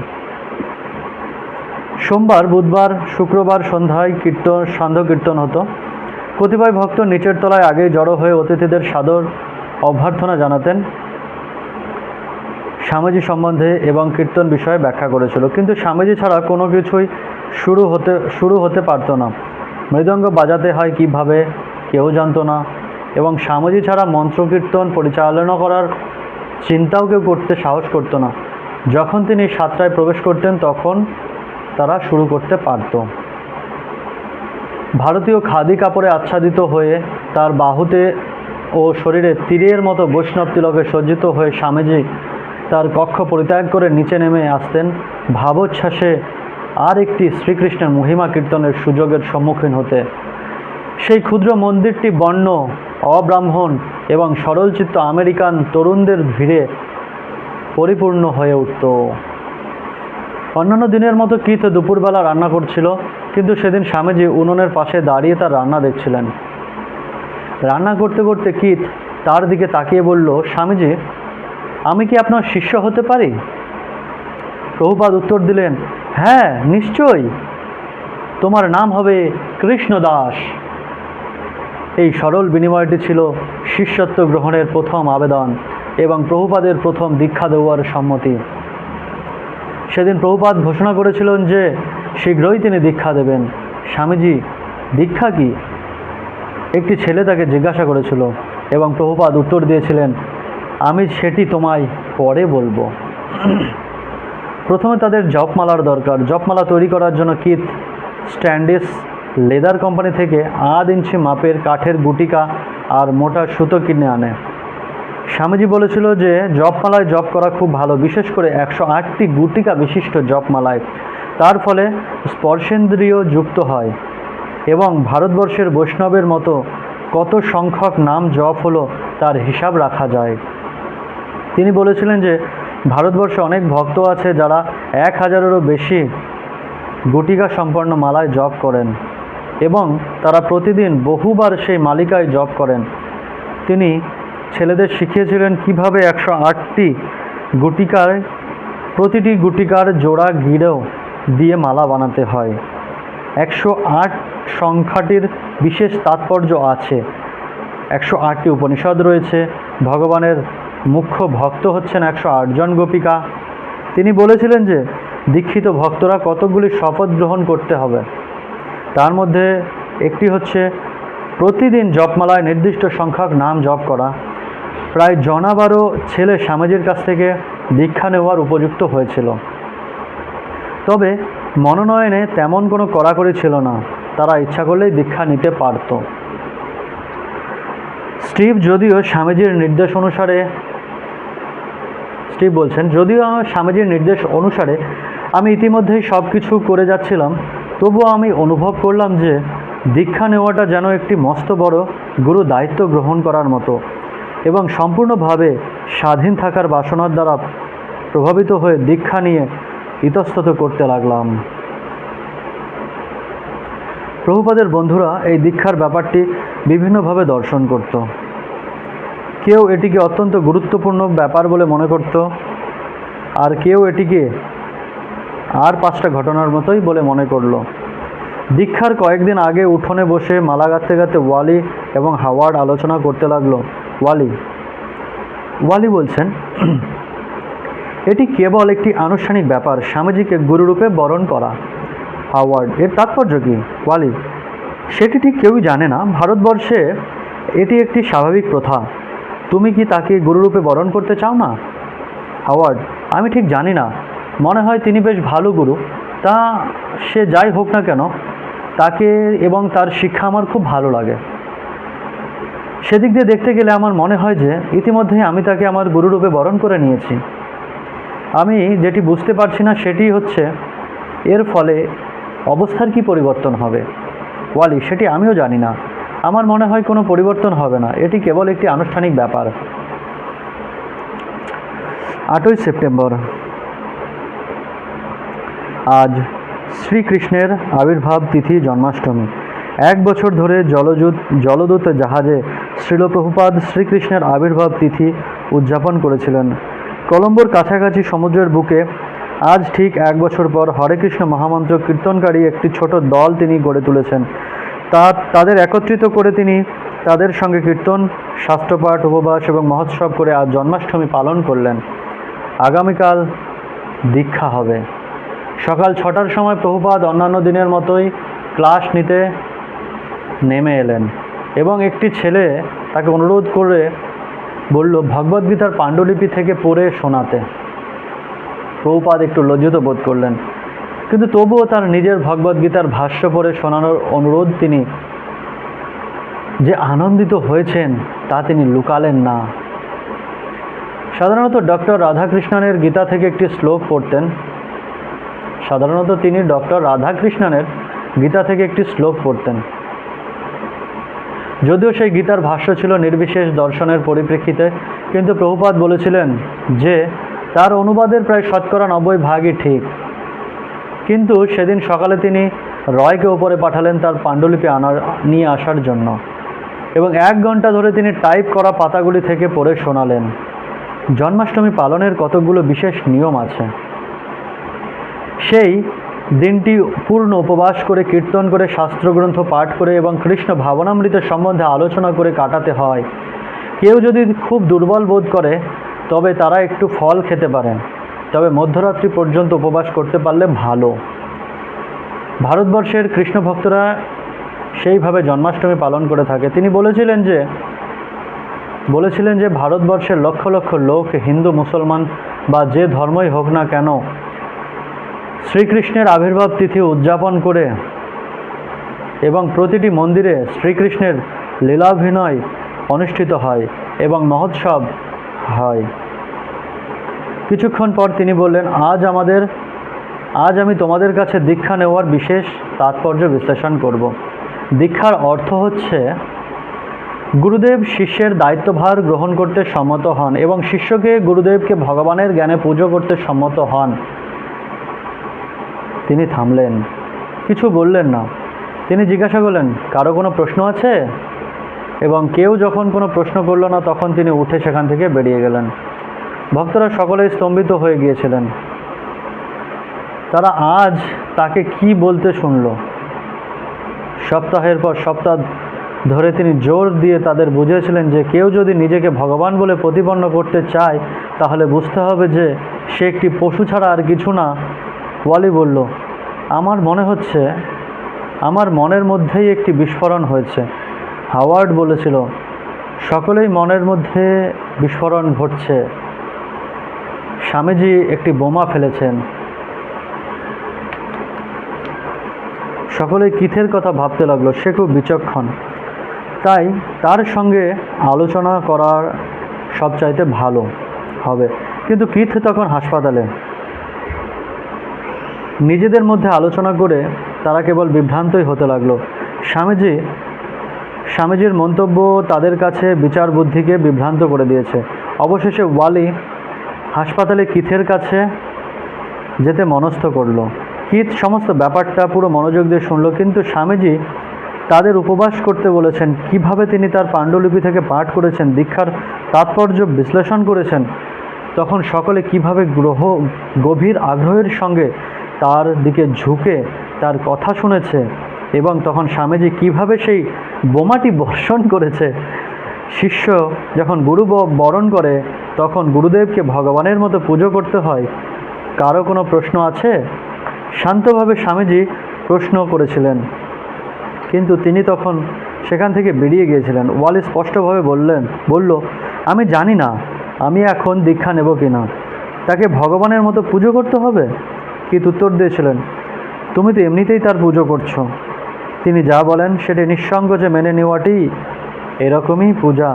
Speaker 1: সোমবার, বুধবার, শুক্রবার সন্ধ্যায় সান্ধ্য কীর্তন হতো। কতিপয় ভক্ত নিচের তলায় আগেই জড়ো হয়ে অতিথিদের সাদর অভ্যর্থনা জানাতেন, স্বামীজি সম্বন্ধে এবং কীর্তন বিষয়ে ব্যাখ্যা করেছিল। কিন্তু স্বামীজি ছাড়া কোনো কিছুই শুরু হতে পারত না। মৃদঙ্গ বাজাতে হয় কিভাবে কেউ জানত না, এবং স্বামীজি ছাড়া মন্ত্র কীর্তন পরিচালনা করার চিন্তাও কেউ করতে সাহস করত না। যখন তিনি 7টায় প্রবেশ করতেন তখন তারা শুরু করতে পারত। ভারতীয় খাদি কাপড়ে আচ্ছাদিত হয়ে তার বাহুতে ও শরীরে তীরের মতো বৈষ্ণব তিলকে সজ্জিত হয়ে স্বামীজি তার কক্ষ পরিত্যাগ করে নিচে নেমে আসতেন, ভাবোচ্ছ্বাসে আর একটি শ্রীকৃষ্ণের মহিমা কীর্তনের সুযোগের সম্মুখীন হতে। সেই ক্ষুদ্র মন্দিরটি বর্ণ, অব্রাহ্মণ এবং সরলচিত্ত আমেরিকান তরুণদের ভিড়ে পরিপূর্ণ হয়ে উঠত। অন্যান্য দিনের মতো কিথ দুপুরবেলা রান্না করছিল, কিন্তু সেদিন স্বামীজি উনুনের পাশে দাঁড়িয়ে তার রান্না দেখছিলেন। রান্না করতে করতে কিথ তার দিকে তাকিয়ে বলল, স্বামীজি, আমি কি আপনার শিষ্য হতে পারি? প্রভুপাদ উত্তর দিলেন, হ্যাঁ, নিশ্চয়ই, তোমার নাম হবে কৃষ্ণদাস। এই সরল বিনিময়টি ছিল শিষ্যত্ব গ্রহণের প্রথম আবেদন এবং প্রভুপাদের প্রথম দীক্ষা দেওয়ার সম্মতি। সেদিন প্রভুপাদ ঘোষণা করেছিলেন যে শীঘ্রই তিনি দীক্ষা দেবেন। স্বামীজি, দীক্ষা কি? একটি ছেলে তাকে জিজ্ঞাসা করেছিল এবং প্রভুপাদ উত্তর দিয়েছিলেন, আমি সেটি তোমায় পরে বলবো। প্রথমে তাদের জপমালার দরকার। জপমালা তৈরি করার জন্য কিথ স্ট্যান্ডিস লেদার কোম্পানি থেকে 8 ইঞ্চি মাপের কাঠের গুটিকা আর মোটা সুতো কিনে আনে। স্বামীজি বলেছিল যে জপমালায় জপ করা খুব ভালো, বিশেষ করে 108টি গুটিকা বিশিষ্ট জপমালায়। তার ফলে স্পর্শেন্দ্রিয় যুক্ত হয় এবং ভারতবর্ষের বৈষ্ণবের মতো কত সংখ্যক নাম জপ হলো তার হিসাব রাখা যায়। তিনি বলেছিলেন যে ভারতবর্ষে অনেক ভক্ত আছে যারা 1000-এরও বেশি গুটিকা সম্পন্ন মালায় জপ করেন এবং তারা প্রতিদিন বহুবার সেই মালিকায় জপ করেন। তিনি ছেলেদের শিখিয়েছিলেন কিভাবে 108টি গুটিকার প্রতিটি গুটিকার জোড়া গিঁড়েও দিয়ে মালা বানাতে হয়। 108 সংখ্যাটির বিশেষ তাৎপর্য আছে। 108টি উপনিষদ রয়েছে। ভগবানের মুখ্য ভক্ত হচ্ছেন 108 জন গোপিকা। তিনি বলেছিলেন যে দীক্ষিত ভক্তরা কতকগুলি শপথ গ্রহণ করতে হবে। তার মধ্যে একটি হচ্ছে প্রতিদিন জপমালায় নির্দিষ্ট সংখ্যক নাম জপ করা। প্রায় 12 ছেলে স্বামীজির কাছ থেকে দীক্ষা নেওয়ার উপযুক্ত হয়েছিল, তবে মনোনয়নে তেমন কোনো কড়াকড়ি ছিল না। তারা ইচ্ছা করলেই দীক্ষা নিতে পারত। স্টিভ বলছেন, যদিও স্বামীজির নির্দেশ অনুসারে আমি ইতিমধ্যেই সব কিছু করে যাচ্ছিলাম, তবুও আমি অনুভব করলাম যে দীক্ষা নেওয়াটা যেন একটি মস্ত বড় গুরু দায়িত্ব গ্রহণ করার মতো, এবং সম্পূর্ণভাবে স্বাধীন থাকার বাসনার দ্বারা প্রভাবিত হয়ে দীক্ষা নিয়ে ইতস্তত করতে লাগলাম। প্রভুপাদের বন্ধুরা এই দীক্ষার ব্যাপারটি বিভিন্নভাবে দর্শন করত। কেউ এটিকে অত্যন্ত গুরুত্বপূর্ণ ব্যাপার বলে মনে করত, আর কেউ এটিকে আর 5টা ঘটনার মতোই বলে মনে করল। দীক্ষার কয়েকদিন আগে উঠোনে বসে মালা গাঁথতে গাঁথতে ওয়ালি এবং হাওয়ার্ড আলোচনা করতে লাগলো। ওয়ালি বলছেন, এটি কেবল একটি আনুষ্ঠানিক ব্যাপার, স্বামীজিকে গুরুরূপে বরণ করা। হাওয়ার্ড, এর তাৎপর্য কি? ওয়ালি, সেটি ঠিক কেউই জানে না। ভারতবর্ষে এটি একটি স্বাভাবিক প্রথা। তুমি কি তাকে গুরুরূপে বরণ করতে চাও না? হাওয়ার্ড, আমি ঠিক জানি না, মনে হয় তিনি বেশ ভালো গুরু। তা সে যাই হোক না কেন, তাকে এবং তার শিক্ষা আমার খুব ভালো লাগে। সেদিক দিয়ে দেখতে গেলে আমার মনে হয় যে ইতিমধ্যেই আমি তাকে আমার গুরুরূপে বরণ করে নিয়েছি। আমি যেটি বুঝতে পারছি না সেটি হচ্ছে এর ফলে অবস্থার কি পরিবর্তন হবে। ওয়ালি, সেটি আমিও জানি না। আমার মনে হয় কোনো পরিবর্তন হবে না, এটি কেবল একটি আনুষ্ঠানিক ব্যাপার। 8ই সেপ্টেম্বর, আজ শ্রীকৃষ্ণের আবির্ভাব তিথি, জন্মাষ্টমী। 1 বছর ধরে জলদূত জাহাজে শ্রীল প্রভুপাদ শ্রীকৃষ্ণের আবির্ভাব তিথি উদযাপন করেছিলেন। কলম্বোর কাছাকাছি সমুদ্রের বুকে আজ ঠিক 1 বছর পর হরে কৃষ্ণ মহামন্ত্র কীর্তনকারী একটি ছোট দল তিনি গড়ে তুলেছেন। তাদের একত্রিত করে তিনি তাদের সঙ্গে কীর্তন, শাস্ত্রপাঠ, উপবাস এবং মহোৎসব করে আজ জন্মাষ্টমী পালন করলেন। আগামীকাল দীক্ষা হবে। সকাল 6টার সময় প্রভুপাদ অন্যান্য দিনের মতোই ক্লাস নিতে নেমে এলেন এবং একটি ছেলে তাকে অনুরোধ করে বলল ভগবদ্গীতার পাণ্ডুলিপি থেকে পড়ে শোনাতে। প্রভুপাদ একটু লজ্জিত বোধ করলেন, কিন্তু তবুও তার নিজের ভগবদ্গীতার ভাষ্য পড়ে শোনানোর অনুরোধ তিনি যে আনন্দিত হয়েছেন তা তিনি লুকালেন না। সাধারণত ডক্টর রাধাকৃষ্ণনের গীতা থেকে একটি শ্লোক পড়তেন। যদিও সেই গীতার ভাষ্য ছিল নির্বিশেষ দর্শনের পরিপ্রেক্ষিতে, কিন্তু প্রভুপাদ বলেছিলেন যে তার অনুবাদের প্রায় 90% ঠিক। কিন্তু সেদিন সকালে তিনি রয়কে উপরে পাঠালেন তার পাণ্ডুলিপি নিয়ে আসার জন্য, এবং 1 ঘন্টা ধরে তিনি টাইপ করা পাতাগুলি থেকে পড়ে শোনালেন। জন্মাষ্টমী পালনের কতকগুলো বিশেষ নিয়ম আছে। সেই দিনটি পূর্ণ উপবাস করে, কীর্তন করে, শাস্ত্রগ্রন্থ পাঠ করে এবং কৃষ্ণ ভাবনামৃতের সম্বন্ধে আলোচনা করে কাটাতে হয়। কেউ যদি খুব দুর্বল বোধ করে তবে তারা একটু ফল খেতে পারেন, তবে মধ্যরাত্রি পর্যন্ত উপবাস করতে পারলে ভালো। ভারতবর্ষের কৃষ্ণ ভক্তরা সেইভাবে জন্মাষ্টমী পালন করে থাকে। তিনি বলেছিলেন যে ভারতবর্ষের লক্ষ লক্ষ লোক, হিন্দু, মুসলমান বা যে ধর্মই হোক না কেন, শ্রীকৃষ্ণের আবির্ভাব তিথি উদযাপন করে এবং প্রতিটি মন্দিরে শ্রীকৃষ্ণের লীলাভিনয় অনুষ্ঠিত হয় এবং মহোৎসব হয়। কিছুক্ষণ পর তিনি বললেন, আজ আমি তোমাদের কাছে দীক্ষা নেওয়ার বিশেষ তাৎপর্য বিশ্লেষণ করব। দীক্ষার অর্থ হচ্ছে গুরুদেব শিষ্যের দায়িত্বভার গ্রহণ করতে সম্মত হন এবং শিষ্যকে গুরুদেবকে ভগবানের জ্ঞানে পুজো করতে সম্মত হন। তিনি থামলেন, কিছু বললেন না। তিনি জিজ্ঞাসা করলেন, কারো কোনো প্রশ্ন আছে? এবং কেউ যখন কোনো প্রশ্ন করল না তখন তিনি উঠে সেখান থেকে বেরিয়ে গেলেন। ভক্তরা সকলেই স্তম্ভিত হয়ে গিয়েছিলেন। তারা আজ তাকে কি বলতে শুনল। সপ্তাহের পর সপ্তাহ ধরে তিনি জোর দিয়ে তাদের বুঝিয়েছিলেন যে কেউ যদি নিজেকে ভগবান বলে প্রতিপন্ন করতে চায় তাহলে বুঝতে হবে যে সে একটি পশু ছাড়া আর কিছু না। ওয়ালি বলল, আমার মনে হচ্ছে আমার মনের মধ্যেই একটি বিস্ফোরণ হয়েছে। হাওয়ার্ড বলেছিল, সকলেই মনের মধ্যে বিস্ফোরণ ঘটছে। স্বামীজি একটি বোমা ফেলেছেন। সকলেই কিথের কথা ভাবতে লাগলো। সে খুব বিচক্ষণ, তাই তার সঙ্গে আলোচনা করার সবচাইতে ভালো হবে। কিন্তু কিথ তখন হাসপাতালে। নিজেদের মধ্যে আলোচনা করে তারা কেবল বিভ্রান্তই হতে লাগলো। স্বামীজির মন্তব্য তাদের কাছে বিচার বুদ্ধিকে বিভ্রান্ত করে দিয়েছে। অবশেষে ওয়ালি হাসপাতালে কিথের কাছে যেতে মনস্থ করলো। কিথ সমস্ত ব্যাপারটা পুরো মনোযোগ দিয়ে শুনল, কিন্তু স্বামীজি তাদের উপবাস করতে বলেছেন। কিভাবে তিনি তার পাণ্ডুলিপি থেকে পাঠ করেছেন, দীক্ষার তাৎপর্য বিশ্লেষণ করেছেন, তখন সকলে কিভাবে গভীর আগ্রহের সঙ্গে তার দিকে ঝুঁকে তার কথা শুনেছে, এবং তখন স্বামীজি কিভাবে সেই বোমাটি বর্ষণ করেছে। শিষ্য যখন গুরু বরণ করে তখন গুরুদেবকে ভগবানের মতো পুজো করতে হয়। কারো কোনো প্রশ্ন আছে? শান্তভাবে স্বামীজি প্রশ্ন করেছিলেন, কিন্তু তিনি তখন সেখান থেকে বেরিয়ে গিয়েছিলেন। ওয়ালি স্পষ্টভাবে বলল, আমি জানি না আমি এখন দীক্ষা নেব কি না। তাকে ভগবানের মতো পুজো করতে হবে? কিত উত্তর দিয়েছিলেন, তুমি তো এমনিতেই তার পুজো করছো। তিনি যা বলেন সেটি নিঃসংকোচে মেনে নেওয়াটি এরকমই পূজা।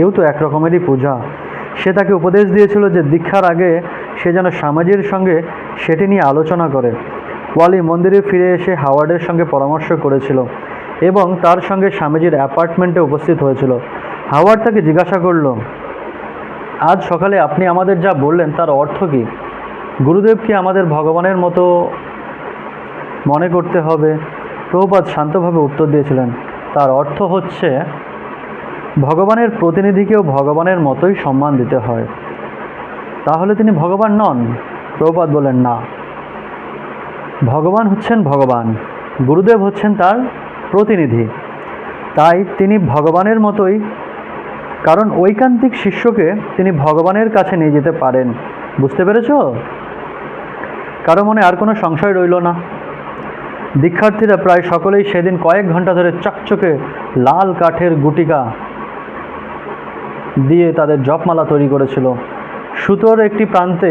Speaker 1: এও তো একরকমেরই পূজা। সে তাকে উপদেশ দিয়েছিল যে দীক্ষার আগে সে যেন স্বামীজির সঙ্গে সেটি নিয়ে আলোচনা করে। ওয়ালি মন্দিরে ফিরে এসে হাওয়ার্ডের সঙ্গে পরামর্শ করেছিল এবং তার সঙ্গে স্বামীজির অ্যাপার্টমেন্টে উপস্থিত হয়েছিল। হাওয়ার্ড তাকে জিজ্ঞাসা করল, আজ সকালে আপনি আমাদের যা বললেন তার অর্থ কী? গুরুদেবকে আমাদের ভগবানের মতো মনে করতে হবে। প্রভুপাদ শান্তভাবে উত্তর দিয়েছিলেন, তার অর্থ হচ্ছে ভগবানের প্রতিনিধিকেও ভগবানের মতোই সম্মান দিতে হয়। তাহলে তিনি ভগবান নন? প্রভুপাদ বলেন, না, ভগবান হচ্ছেন ভগবান, গুরুদেব হচ্ছেন তার প্রতিনিধি। তাই তিনি ভগবানের মতোই, কারণ ঐকান্তিক শিষ্যকে তিনি ভগবানের কাছে নিয়ে যেতে পারেন। বুঝতে পেরেছ? কারো মনে আর কোনো সংশয় রইল না। দীক্ষার্থীরা প্রায় সকলেই সেদিন কয়েক ঘন্টা ধরে চকচকে লাল কাঠের গুটিকা দিয়ে তাদের জপমালা তৈরি করেছিল। সুতোর একটি প্রান্তে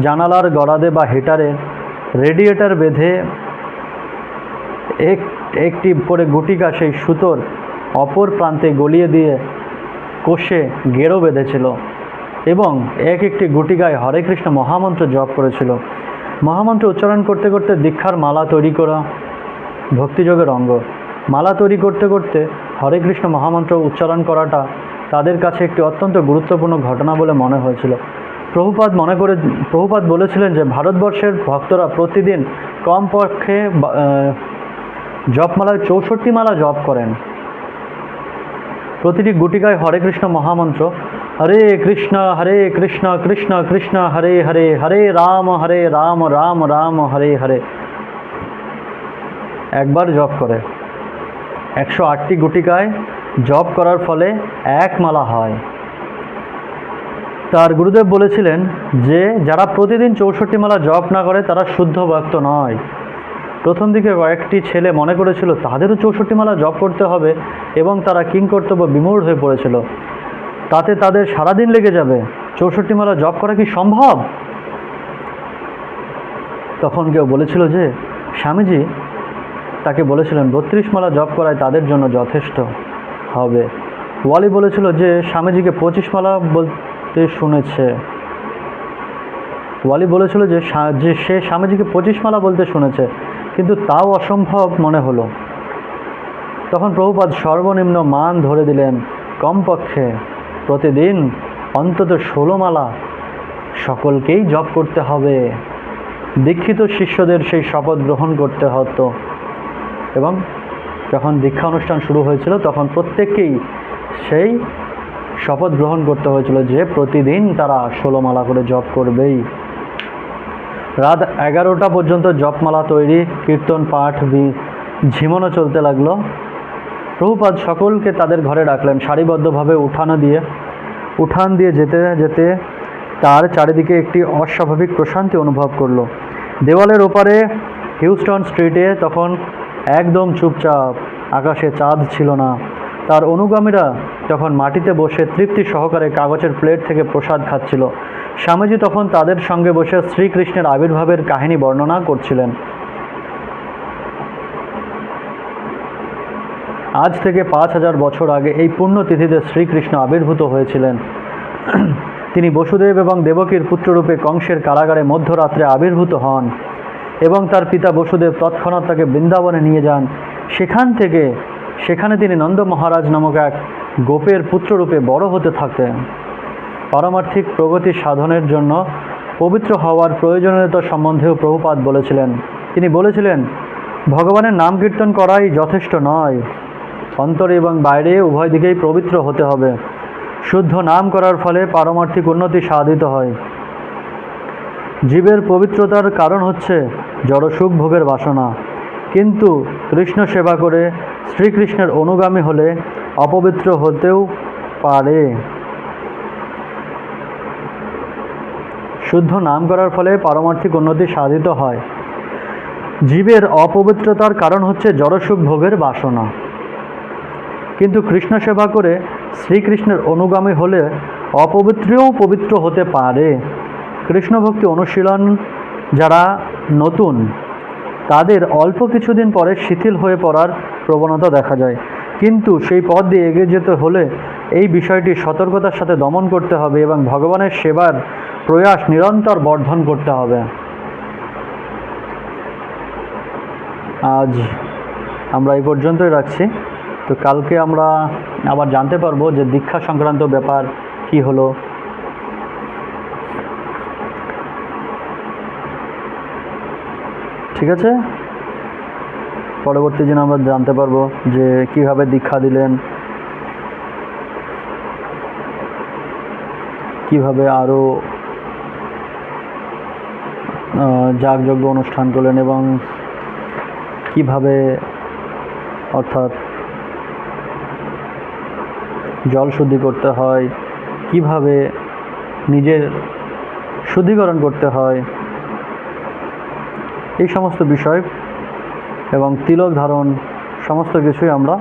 Speaker 1: জানালার গরাদে বা হিটারের রেডিয়েটর বেঁধে একটি করে গুটিকা সেই সুতোর অপর প্রান্তে গলিয়ে দিয়ে কোষে গেরো বেঁধেছিল এবং একটি গুটিকায় হরে কৃষ্ণ মহামন্ত্র জপ করেছিল। মহামন্ত্র উচ্চারণ করতে করতে দীক্ষার মালা তৈরি করা ভক্তিযোগের অঙ্গ। মালা তৈরি করতে করতে হরে কৃষ্ণ মহামন্ত্র উচ্চারণ করাটা তাদের কাছে একটি অত্যন্ত গুরুত্বপূর্ণ ঘটনা বলে মনে হয়েছিল। প্রভুপাদ বলেছিলেন যে ভারতবর্ষের ভক্তরা প্রতিদিন কমপক্ষে জপমালায় 64 মালা জপ করেন। প্রতিটি গুটিকায় হরে কৃষ্ণ মহামন্ত্র, হরে কৃষ্ণ কৃষ্ণ কৃষ্ণ হরে হরে, হরে রাম রাম রাম হরে হরে একবার জপ করে। 108টি গুটিকায় জপ করার ফলে এক মালা হয়। তার গুরুদেব বলেছিলেন যে যারা প্রতিদিন 64 মালা জপ না করে তারা শুদ্ধ ভক্ত নয়। প্রথম দিকে কয়েকটি ছেলে মনে করেছিল তাদেরও 64 মালা জপ করতে হবে এবং তারা কিংকর্তব্য বিমূঢ় হয়ে পড়েছিল। তাতে তাদের সারাদিন লেগে যাবে। 64 মালা জপ করা কি সম্ভব? তখন কেউ বলেছিল যে স্বামীজি তাকে বলেছিলেন 32 মালা জপ করায় তাদের জন্য যথেষ্ট হবে। ওয়ালি বলেছিল যে স্বামীজিকে 25 মালা বলতে শুনেছে। ওয়ালি বলেছিল যে সে স্বামীজিকে 25 মালা বলতে শুনেছে, কিন্তু তাও অসম্ভব মনে হলো। তখন প্রভুপাদ সর্বনিম্ন মান ধরে দিলেন, কমপক্ষে প্রতিদিন অন্তত 16 মালা সকলকেই জপ করতে হবে। দীক্ষিত শিষ্যদের সেই শপথ গ্রহণ করতে হতো, এবং যখন দীক্ষা অনুষ্ঠান শুরু হয়েছিল তখন প্রত্যেককেই সেই শপথ গ্রহণ করতে হয়েছিল যে প্রতিদিন তারা 16 মালা করে জপ করবেই। রাত 11টা পর্যন্ত জপমালা তৈরি, কীর্তন পাঠ ঝিমনো চলতে লাগলো। প্রভুপাদ সকলকে তাদের ঘরে ডাকলেন। সারিবদ্ধভাবে উঠান দিয়ে যেতে যেতে তার চারিদিকে একটি অস্বাভাবিক প্রশান্তি অনুভব করলো। দেওয়ালের ওপারে হিউস্টন স্ট্রিটে তখন একদম চুপচাপ, আকাশে চাঁদ ছিল না। তার অনুগামীরা তখন মাটিতে বসে তৃপ্তি সহকারে কাগজের প্লেট থেকে প্রসাদ খাচ্ছিল। স্বামীজি তখন তাদের সঙ্গে বসে শ্রীকৃষ্ণের আবির্ভাবের কাহিনী বর্ণনা করছিলেন। আজ থেকে 5000 বছর আগে এই পুণ্যতিথিতে শ্রীকৃষ্ণ আবির্ভূত হয়েছিলেন। তিনি বসুদেব এবং দেবকীর পুত্ররূপে কংসের কারাগারে মধ্যরাত্রে আবির্ভূত হন এবং তার পিতা বসুদেব তৎক্ষণাৎ তাকে বৃন্দাবনে নিয়ে যান। সেখানে তিনি নন্দ মহারাজ নামক এক গোপের পুত্ররূপে বড় হতে থাকতেন। পারমার্থিক প্রগতি সাধনের জন্য পবিত্র হওয়ার প্রয়োজনীয়তা সম্বন্ধেও প্রভুপাদ বলেছিলেন। তিনি বলেছিলেন, ভগবানের নাম কীর্তন করাই যথেষ্ট নয়, অন্তরে এবং বাইরে উভয় দিকেই পবিত্র হতে হবে। শুদ্ধ নাম করার ফলে পারমার্থিক উন্নতি সাধিত হয়। জীবের পবিত্রতার কারণ হচ্ছে জড়সুখ ভোগের বাসনা, কিন্তু কৃষ্ণ সেবা করে শ্রীকৃষ্ণের অনুগামী হলে অপবিত্র হতেও পারে। শুদ্ধ নাম করার ফলে পারমার্থিক উন্নতি সাধিত হয়। জীবের অপবিত্রতার কারণ হচ্ছে জড়সুখ ভোগের বাসনা, কিন্তু কৃষ্ণ সেবা করে শ্রীকৃষ্ণের অনুগামী হলে অপবিত্রও পবিত্র হতে পারে। কৃষ্ণ ভক্তি অনুশীলন যারা নতুন, তাদের অল্প কিছুদিন পরে শিথিল হয়ে পড়ার প্রবণতা দেখা যায়, কিন্তু সেই পথ দিয়ে এগিয়ে যেতে হলে এই বিষয়টি সতর্কতার সাথে দমন করতে হবে এবং ভগবানের সেবার প্রয়াস নিরন্তর বর্ধন করতে হবে। আজ আমরা এই পর্যন্তই রাখছি। তো কালকে আমরা আবার জানতে পারবো যে দীক্ষা সংক্রান্ত ব্যাপার কি হলো। ঠিক আছে, পরবর্তী দিন আমরা জানতে পারবো যে কিভাবে দীক্ষা দিলেন, কিভাবে আরও যাগযজ্ঞ অনুষ্ঠান করলেন এবং কিভাবে অর্থাৎ জল শুদ্ধি করতে হয়, কিভাবে নিজের শুদ্ধিকরণ করতে হয়, এই সমস্ত বিষয় এবং তিলক ধারণ সমস্ত কিছুই আমরা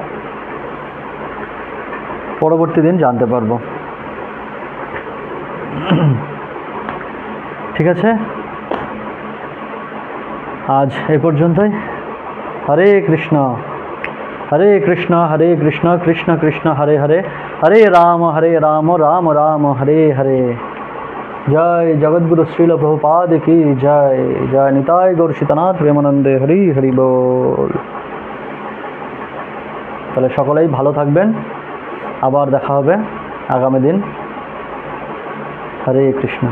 Speaker 1: পরবর্তী দিন জানতে পারবো। ঠিক আছে, আজ এই পর্যন্তই। হরে কৃষ্ণ হরে কৃষ্ণ কৃষ্ণ কৃষ্ণ হরে হরে, হরে রাম রাম রাম হরে হরে। জয় জগদ্গুরু শ্রীল প্রভুপাদ কি জয়। জয় নিতাই গৌর সীতানাথ প্রেমানন্দে, হরি হরি বল। তাহলে সকলেই ভালো থাকবেন, আবার দেখা হবে আগামী দিন। হরে কৃষ্ণ।